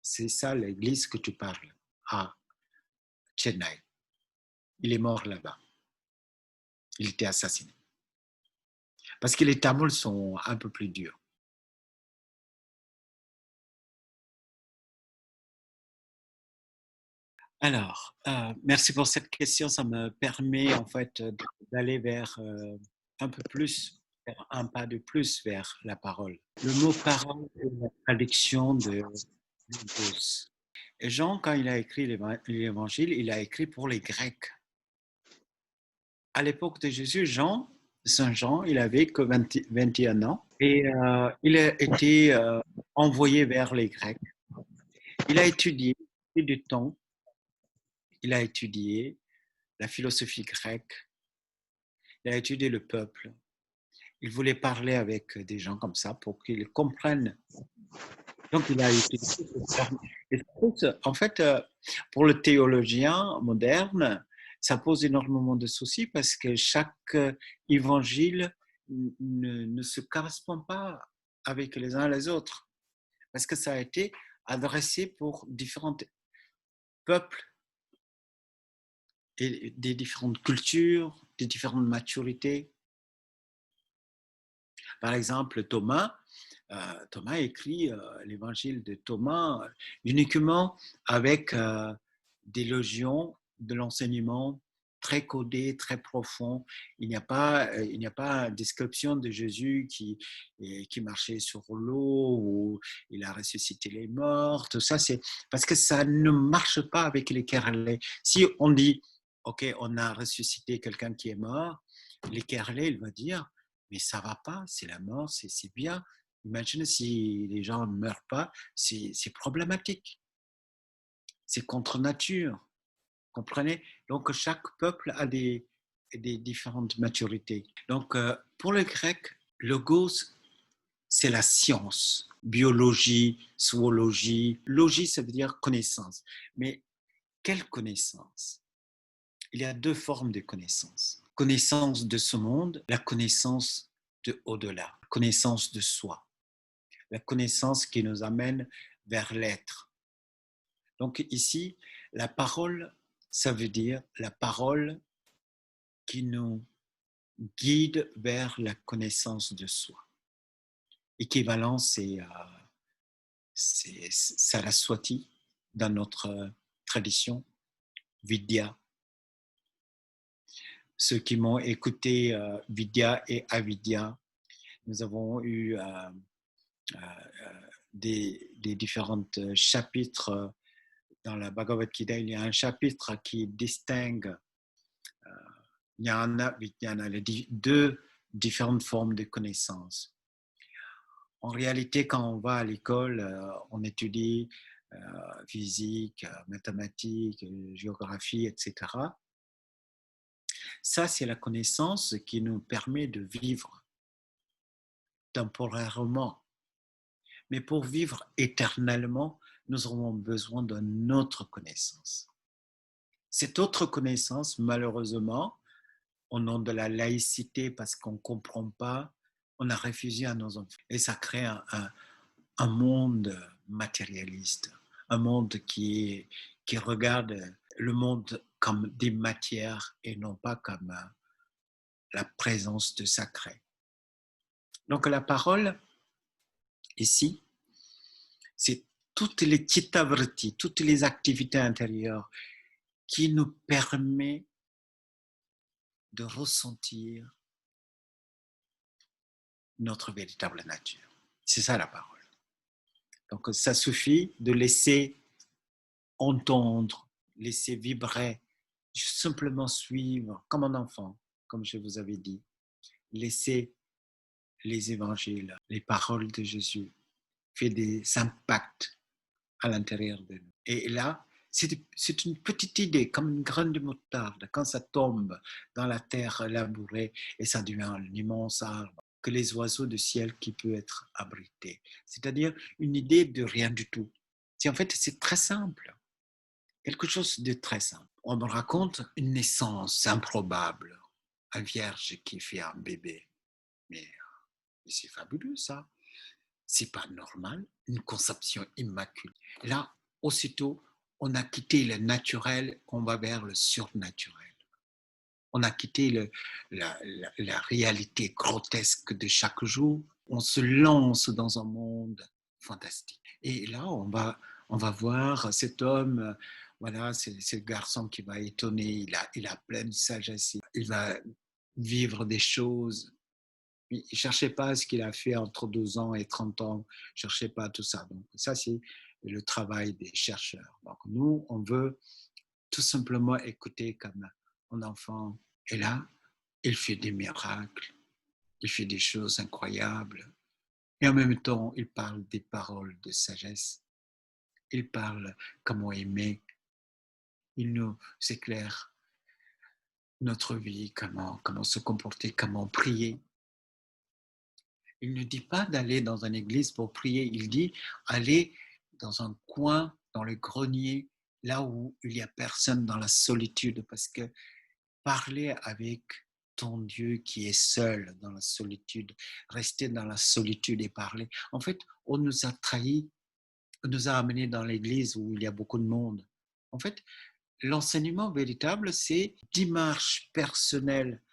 C'est ça l'église que tu parles, à Chennai. Il est mort là-bas. Il était assassiné. Parce que les Tamouls sont un peu plus durs. Alors, merci pour cette question. Ça me permet en fait d'aller vers un peu plus, vers un pas de plus vers la parole. Le mot parole est la traduction de logos. Et Jean, quand il a écrit l'évangile, il a écrit pour les Grecs. À l'époque de Jésus, Saint Jean, il avait que 21 ans et il a été envoyé vers les Grecs. Il a étudié du temps, il a étudié la philosophie grecque, il a étudié le peuple. Il voulait parler avec des gens comme ça pour qu'ils comprennent. Donc, il a utilisé ce terme. Et en fait, pour le théologien moderne, ça pose énormément de soucis parce que chaque évangile ne se correspond pas avec les uns les autres. Parce que ça a été adressé pour différents peuples et des différentes cultures, des différentes maturités. Par exemple, Thomas écrit l'évangile de Thomas uniquement avec des légions de l'enseignement très codé, très profond. Il n'y a pas une description de Jésus qui marchait sur l'eau ou il a ressuscité les morts. Tout ça, c'est parce que ça ne marche pas avec les Kerlés. Si on dit, OK, on a ressuscité quelqu'un qui est mort, les Kerlés, il va dire, mais ça va pas, c'est la mort, c'est bien. Imagine si les gens ne meurent pas, c'est problématique. C'est contre nature. Comprenez? Donc, chaque peuple a des différentes maturités. Donc, pour le grec, logos, c'est la science. Biologie, zoologie. Logie, ça veut dire connaissance. Mais quelle connaissance? Il y a deux formes de connaissance. Connaissance de ce monde, la connaissance de au-delà, connaissance de soi. La connaissance qui nous amène vers l'être. Donc ici, la parole, ça veut dire la parole qui nous guide vers la connaissance de soi. Équivalent, c'est Saraswati dans notre tradition, Vidya. Ceux qui m'ont écouté Vidya et Avidya, nous avons eu des différents chapitres dans la Bhagavad Gita. Il y a un chapitre qui distingue Jnana, Vijnana, les deux différentes formes de connaissances. En réalité, quand on va à l'école, on étudie physique, mathématiques, géographie, etc. Ça, c'est la connaissance qui nous permet de vivre temporairement. Mais pour vivre éternellement, nous aurons besoin d'une autre connaissance. Cette autre connaissance, malheureusement, au nom de la laïcité, parce qu'on ne comprend pas, on a refusé à nos enfants. Et ça crée un monde matérialiste, un monde qui regarde le monde comme des matières et non pas comme la présence de sacré. Donc la parole, ici, c'est toutes les chittavriti, toutes les activités intérieures qui nous permettent de ressentir notre véritable nature. C'est ça la parole. Donc ça suffit de laisser entendre, laisser vibrer, simplement suivre comme un enfant, comme je vous avais dit. Laisser les évangiles, les paroles de Jésus faire des impacts à l'intérieur de nous. Et là, c'est une petite idée, comme une graine de moutarde. Quand ça tombe dans la terre labourée et ça devient un immense arbre, que les oiseaux du ciel qui peut être abrités. C'est-à-dire une idée de rien du tout. En fait, c'est très simple. Quelque chose de très simple. On me raconte une naissance improbable, un vierge qui fait un bébé. Mais c'est fabuleux ça. C'est pas normal, une conception immaculée. Là, aussitôt, on a quitté le naturel, on va vers le surnaturel. On a quitté la réalité grotesque de chaque jour. On se lance dans un monde fantastique. Et là, on va voir cet homme, voilà, c'est le garçon qui va étonner, il a pleine sagesse, il va vivre des choses. Il ne cherchait pas ce qu'il a fait entre 12 ans et 30 ans, il ne cherchait pas tout ça. Donc ça, c'est le travail des chercheurs. Donc nous, on veut tout simplement écouter comme un enfant. Et là, il fait des miracles, il fait des choses incroyables. Et en même temps, il parle des paroles de sagesse. Il parle comment aimer. Il nous éclaire notre vie, comment se comporter, comment prier. Il ne dit pas d'aller dans une église pour prier, il dit aller dans un coin, dans le grenier, là où il n'y a personne, dans la solitude, parce que parler avec ton Dieu qui est seul dans la solitude, rester dans la solitude et parler. En fait, on nous a trahis, on nous a amenés dans l'église où il y a beaucoup de monde. En fait, l'enseignement véritable, c'est démarche personnelle,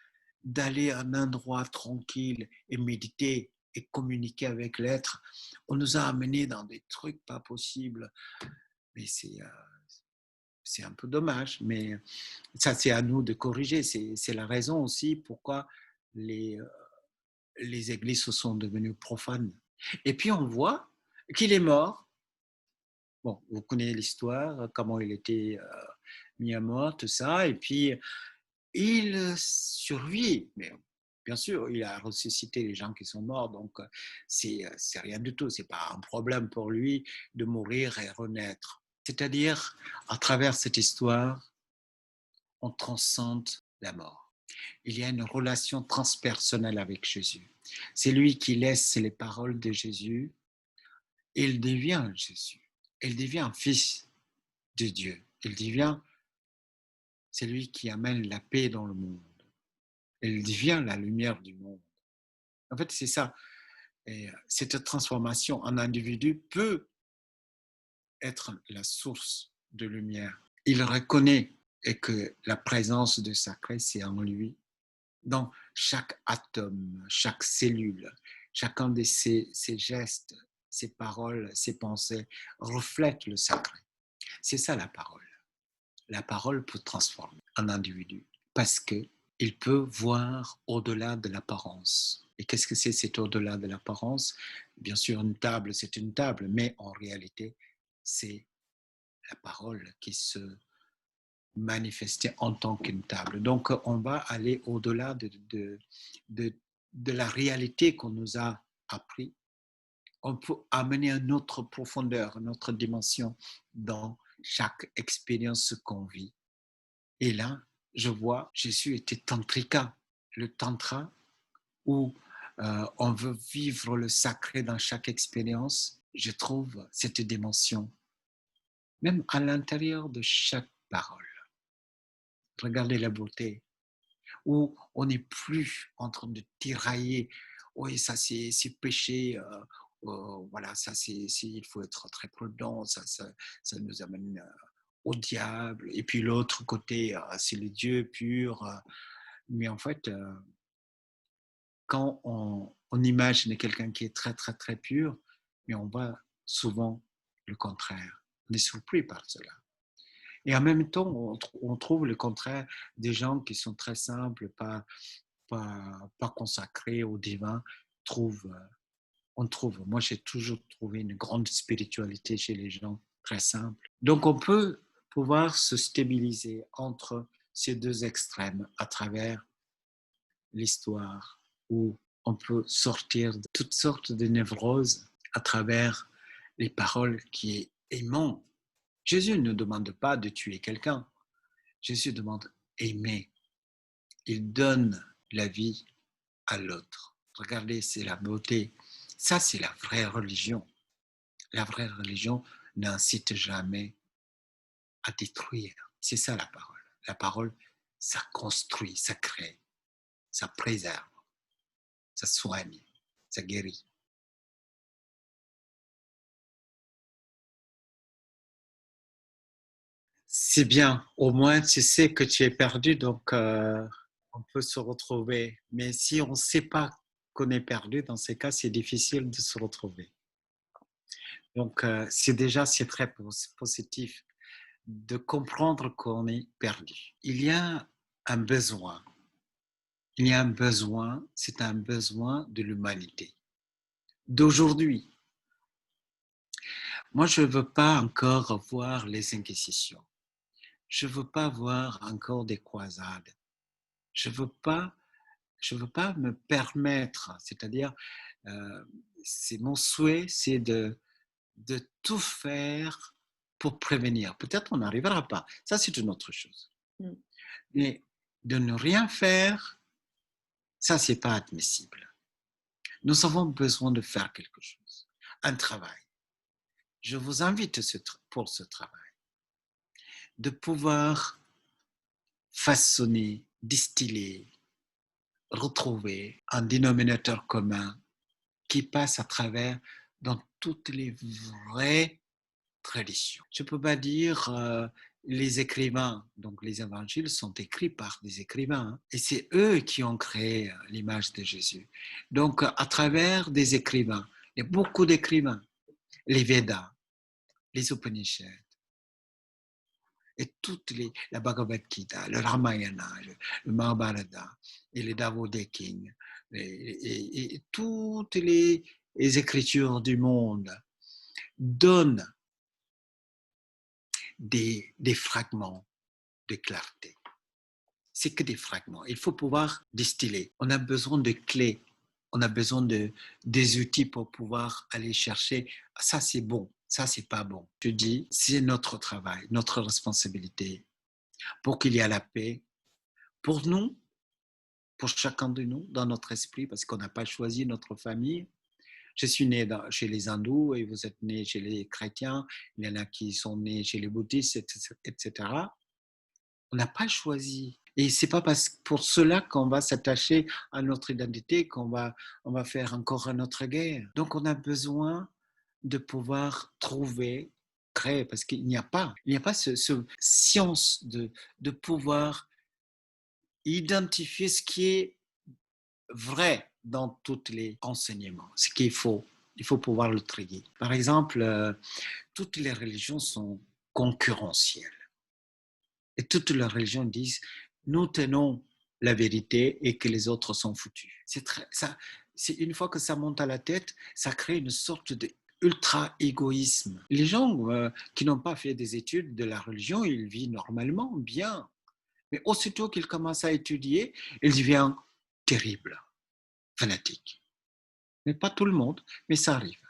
d'aller à un endroit tranquille et méditer et communiquer avec l'être. On nous a amenés dans des trucs pas possibles, mais c'est un peu dommage, mais ça, c'est à nous de corriger. C'est la raison aussi pourquoi les, les églises se sont devenues profanes. Et puis, on voit qu'il est mort. Bon, vous connaissez l'histoire, comment il était mis à mort, tout ça. Et puis, il survit. Mais bien sûr, il a ressuscité les gens qui sont morts. Donc, c'est rien du tout. C'est pas un problème pour lui de mourir et renaître. C'est-à-dire, à travers cette histoire, on transcende la mort. Il y a une relation transpersonnelle avec Jésus. C'est lui qui laisse les paroles de Jésus et il devient Jésus. Il devient un fils de Dieu. Il devient, c'est lui qui amène la paix dans le monde. Il devient la lumière du monde. En fait, c'est ça. Et cette transformation en individu peut être la source de lumière. Il reconnaît que la présence du sacré, c'est en lui. Dans chaque atome, chaque cellule, chacun de ses gestes, ses paroles, ses pensées reflète le sacré. C'est ça la parole. La parole peut transformer un individu parce qu'il peut voir au-delà de l'apparence. Et qu'est-ce que c'est cet au-delà de l'apparence? Bien sûr, une table, c'est une table, mais en réalité, c'est la parole qui se manifester en tant qu'une table. Donc, on va aller au-delà de la réalité qu'on nous a appris. On peut amener une autre profondeur, une autre dimension dans chaque expérience qu'on vit. Et là, je vois, Jésus était tantrika. Le tantra, où on veut vivre le sacré dans chaque expérience, je trouve cette dimension, même à l'intérieur de chaque parole. Regardez la beauté, où on n'est plus en train de tirailler. Oui, ça c'est péché, voilà, ça il faut être très prudent, ça nous amène au diable. Et puis l'autre côté, c'est le Dieu pur. Mais en fait, quand on imagine quelqu'un qui est très, très, très pur, mais on voit souvent le contraire. On est surpris par cela. Et en même temps, on trouve le contraire des gens qui sont très simples, pas consacrés au divin. Moi j'ai toujours trouvé une grande spiritualité chez les gens très simples. Donc on peut pouvoir se stabiliser entre ces deux extrêmes à travers l'histoire, où on peut sortir de toutes sortes de névroses à travers les paroles qui est aimant. Jésus ne demande pas de tuer quelqu'un. Jésus demande aimer. Il donne la vie à l'autre. Regardez, c'est la beauté. Ça, c'est la vraie religion. La vraie religion n'incite jamais à détruire. C'est ça la parole. La parole, ça construit, ça crée, ça préserve, ça soigne, ça guérit. C'est bien, au moins tu sais que tu es perdu, donc on peut se retrouver. Mais si on ne sait pas qu'on est perdu, dans ces cas, c'est difficile de se retrouver. Donc c'est très positif de comprendre qu'on est perdu. Il y a un besoin. Il y a un besoin, c'est un besoin de l'humanité, d'aujourd'hui. Moi, je ne veux pas encore voir les inquisitions. Je ne veux pas voir encore des croisades. Je veux pas me permettre, c'est-à-dire, euh, c'est mon souhait, c'est de tout faire pour prévenir. Peut-être on n'arrivera pas. Ça, c'est une autre chose. Mm. Mais de ne rien faire, ça, c'est pas admissible. Nous avons besoin de faire quelque chose, un travail. Je vous invite pour ce travail, de pouvoir façonner, distiller, retrouver un dénominateur commun qui passe à travers dans toutes les vraies traditions. Je ne peux pas dire les écrivains, donc les évangiles sont écrits par des écrivains, hein, et c'est eux qui ont créé l'image de Jésus. Donc à travers des écrivains, il y a beaucoup d'écrivains, les Védas, les Upanishads, Et la Bhagavad Gita, le Ramayana, le Mahabharata et le Tao Te Ching et toutes les écritures du monde donnent des fragments de clarté. C'est que des fragments. Il faut pouvoir distiller. On a besoin de clés. On a besoin des outils pour pouvoir aller chercher. Ça, c'est bon. Ça, c'est pas bon. Je dis, c'est notre travail, notre responsabilité pour qu'il y ait la paix. Pour nous, pour chacun de nous, dans notre esprit, parce qu'on n'a pas choisi notre famille. Je suis né chez les hindous et vous êtes né chez les chrétiens. Il y en a qui sont nés chez les bouddhistes, etc. On n'a pas choisi. Et c'est pas pour cela qu'on va s'attacher à notre identité, on va faire encore une autre guerre. Donc on a besoin de pouvoir trouver, créer, parce qu'il n'y a pas ce science de pouvoir identifier ce qui est vrai dans tous les enseignements, ce qu'il faut. Il faut pouvoir le trier. Par exemple, toutes les religions sont concurrentielles. Et toutes les religions disent, nous tenons la vérité et que les autres sont foutus. C'est une fois que ça monte à la tête, ça crée une sorte d'ultra-égoïsme. Les gens qui n'ont pas fait des études de la religion, ils vivent normalement, bien. Mais aussitôt qu'ils commencent à étudier, ils deviennent terribles, fanatiques. Mais pas tout le monde, mais ça arrive.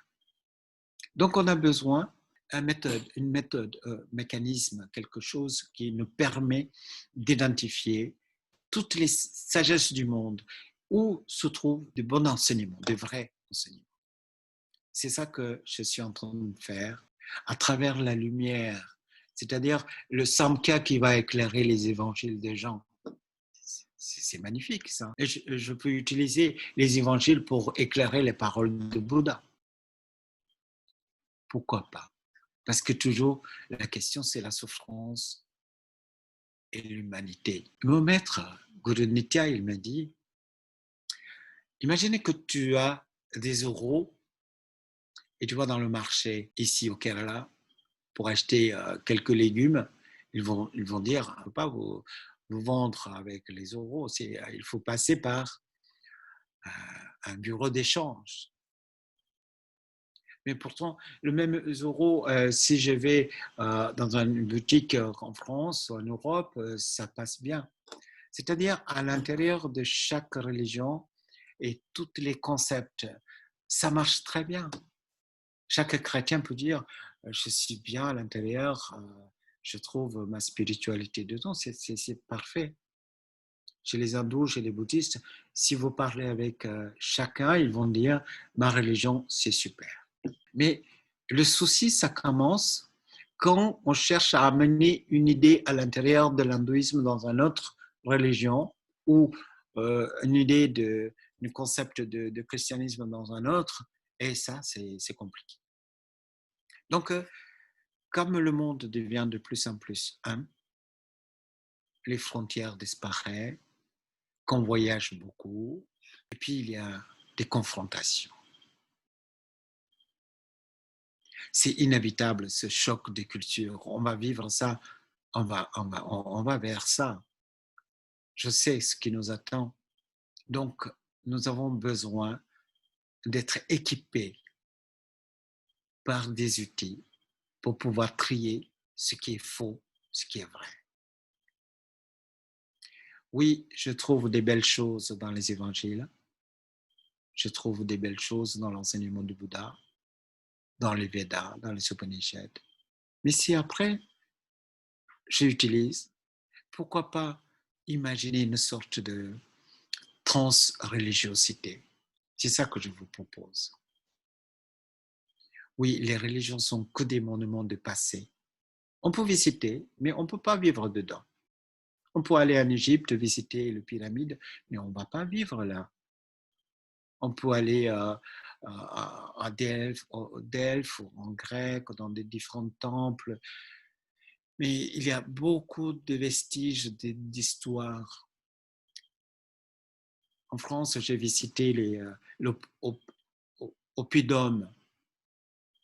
Donc on a besoin une méthode, un mécanisme, quelque chose qui nous permet d'identifier toutes les sagesses du monde où se trouvent de bons enseignements, de vrais enseignements. C'est ça que je suis en train de faire à travers la lumière, c'est-à-dire le Samkhya qui va éclairer les évangiles des gens. C'est magnifique ça. Et je peux utiliser les évangiles pour éclairer les paroles de Bouddha. Pourquoi pas? Parce que toujours, la question, c'est la souffrance et l'humanité. Mon maître, Guru Nitya, il m'a dit, imaginez que tu as des euros et tu vas dans le marché ici au Kerala pour acheter quelques légumes. Ils vont dire, on ne peut pas vous vendre avec les euros, il faut passer par un bureau d'échange. Mais pourtant, le même euro, si je vais dans une boutique en France ou en Europe, ça passe bien. C'est-à-dire, à l'intérieur de chaque religion et tous les concepts, ça marche très bien. Chaque chrétien peut dire, je suis bien à l'intérieur, je trouve ma spiritualité dedans, c'est parfait. Chez les hindous, chez les bouddhistes, si vous parlez avec chacun, ils vont dire, ma religion, c'est super. Mais le souci, ça commence quand on cherche à amener une idée à l'intérieur de l'hindouisme dans une autre religion ou une idée du concept de christianisme dans un autre, et ça, c'est compliqué. Donc, comme le monde devient de plus en plus un, les frontières disparaissent, qu'on voyage beaucoup, et puis il y a des confrontations. C'est inévitable, ce choc des cultures. On va vivre ça, on va vers ça. Je sais ce qui nous attend. Donc, nous avons besoin d'être équipés par des outils pour pouvoir trier ce qui est faux, ce qui est vrai. Oui, je trouve des belles choses dans les évangiles. Je trouve des belles choses dans l'enseignement du Bouddha, dans les Védas, dans les Upanishads. Mais si après, j'utilise, pourquoi pas imaginer une sorte de trans-religiosité? C'est ça que je vous propose. Oui, les religions sont que des monuments de passé. On peut visiter, mais on ne peut pas vivre dedans. On peut aller en Égypte, visiter les pyramides, mais on ne va pas vivre là. On peut aller à Delphes ou en grec, dans des différents temples, mais il y a beaucoup de vestiges d'histoire. En France, j'ai visité l'Oppidum,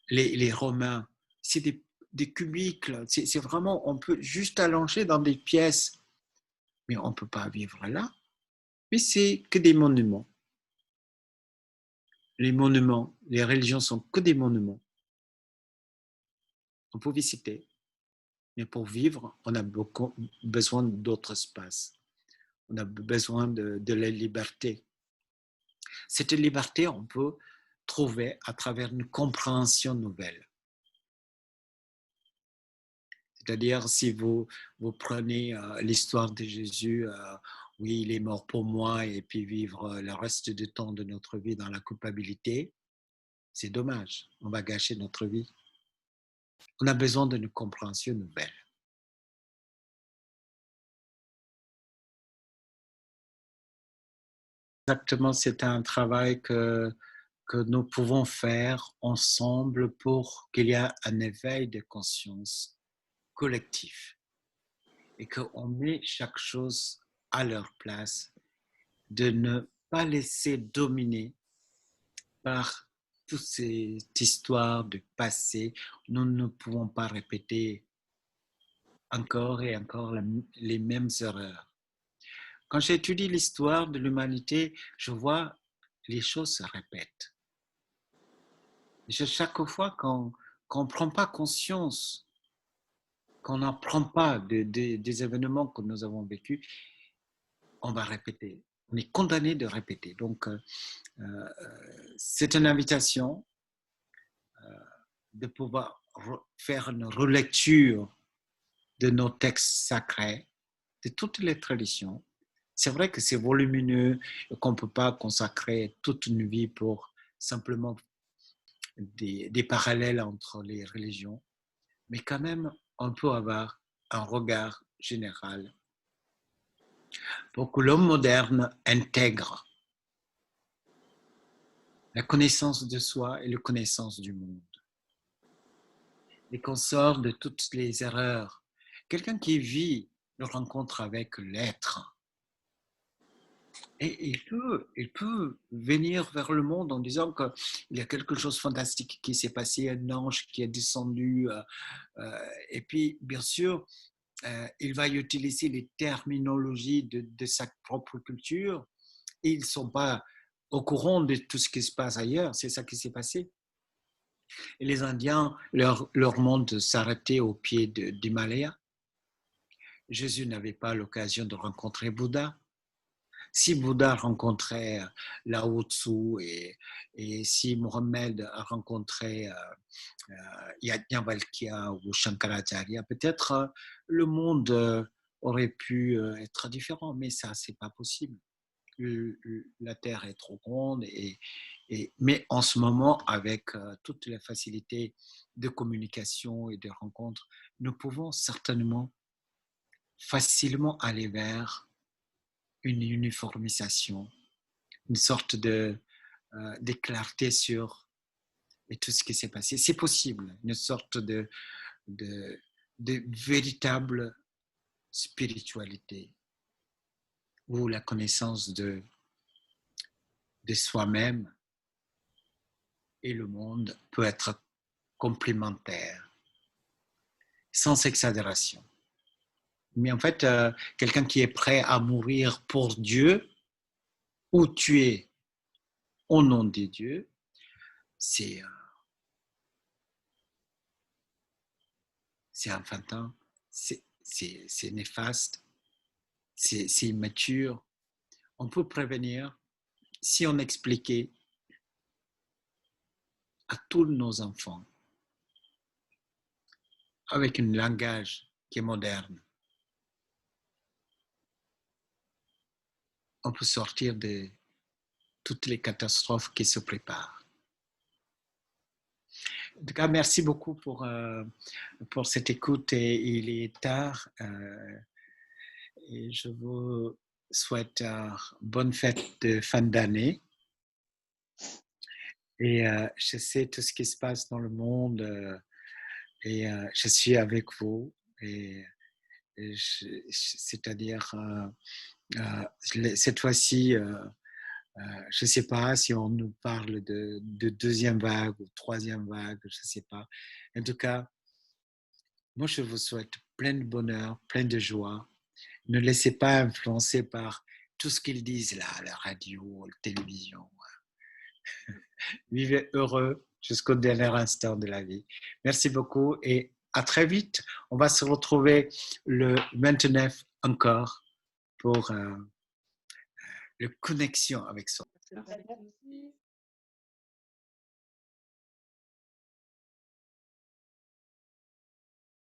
les Romains. C'est des cubicles. C'est vraiment, on peut juste allonger dans des pièces, mais on ne peut pas vivre là. Mais c'est que des monuments. Les monuments, les religions sont que des monuments. On peut visiter, mais pour vivre, on a beaucoup besoin d'autres espaces. On a besoin de la liberté. Cette liberté, on peut trouver à travers une compréhension nouvelle. C'est-à-dire, si vous prenez l'histoire de Jésus, oui, il est mort pour moi, et puis vivre le reste du temps de notre vie dans la culpabilité, c'est dommage. On va gâcher notre vie. On a besoin d'une compréhension nouvelle. Exactement, c'est un travail que nous pouvons faire ensemble pour qu'il y ait un éveil de conscience collectif et qu'on met chaque chose à leur place, de ne pas laisser dominer par toute cette histoire du passé. Nous ne pouvons pas répéter encore et encore les mêmes erreurs. Quand j'étudie l'histoire de l'humanité, je vois les choses se répètent. Chaque fois qu'on ne prend pas conscience, qu'on n'apprend pas des événements que nous avons vécus, on va répéter. On est condamné de répéter. Donc, c'est une invitation de pouvoir faire une relecture de nos textes sacrés, de toutes les traditions. C'est vrai que c'est volumineux et qu'on ne peut pas consacrer toute une vie pour simplement des parallèles entre les religions, mais quand même, on peut avoir un regard général pour que l'homme moderne intègre la connaissance de soi et la connaissance du monde. Et qu'on sort de toutes les erreurs. Quelqu'un qui vit le rencontre avec l'être, et il peut venir vers le monde en disant qu'il y a quelque chose de fantastique qui s'est passé, un ange qui est descendu, et puis bien sûr, il va utiliser les terminologies de sa propre culture, et ils ne sont pas au courant de tout ce qui se passe ailleurs, c'est ça qui s'est passé. Et les Indiens, leur monde s'arrêtait au pied d'Himalaya. Jésus n'avait pas l'occasion de rencontrer Bouddha. Si Bouddha rencontrait Lao Tzu et si Mohammed a rencontré Yajnavalkya ou Shankaracharya, peut-être le monde aurait pu être différent, mais ça, c'est pas possible. La Terre est trop grande, mais en ce moment, avec toutes les facilités de communication et de rencontres, nous pouvons certainement facilement aller vers une uniformisation, une sorte de clarté sur et tout ce qui s'est passé. C'est possible, une sorte de, de véritable spiritualité où la connaissance de soi-même et le monde peut être complémentaire, sans exagération. Mais en fait, quelqu'un qui est prêt à mourir pour Dieu ou tuer au nom de Dieu, c'est enfantin, c'est néfaste, c'est immature. On peut prévenir si on expliquait à tous nos enfants avec un langage qui est moderne. On peut sortir de toutes les catastrophes qui se préparent. En tout cas, merci beaucoup pour cette écoute. Et il est tard et je vous souhaite une bonne fête de fin d'année. Et je sais tout ce qui se passe dans le monde et je suis avec vous. C'est-à-dire, cette fois-ci, je ne sais pas si on nous parle de deuxième vague ou troisième vague, je ne sais pas. En tout cas, Moi, je vous souhaite plein de bonheur, plein de joie. Ne laissez pas influencer par tout ce qu'ils disent là, la radio, la télévision. Vivez heureux jusqu'au dernier instant de la vie. Merci beaucoup et à très vite. On va se retrouver le 29 encore pour la connexion avec soi.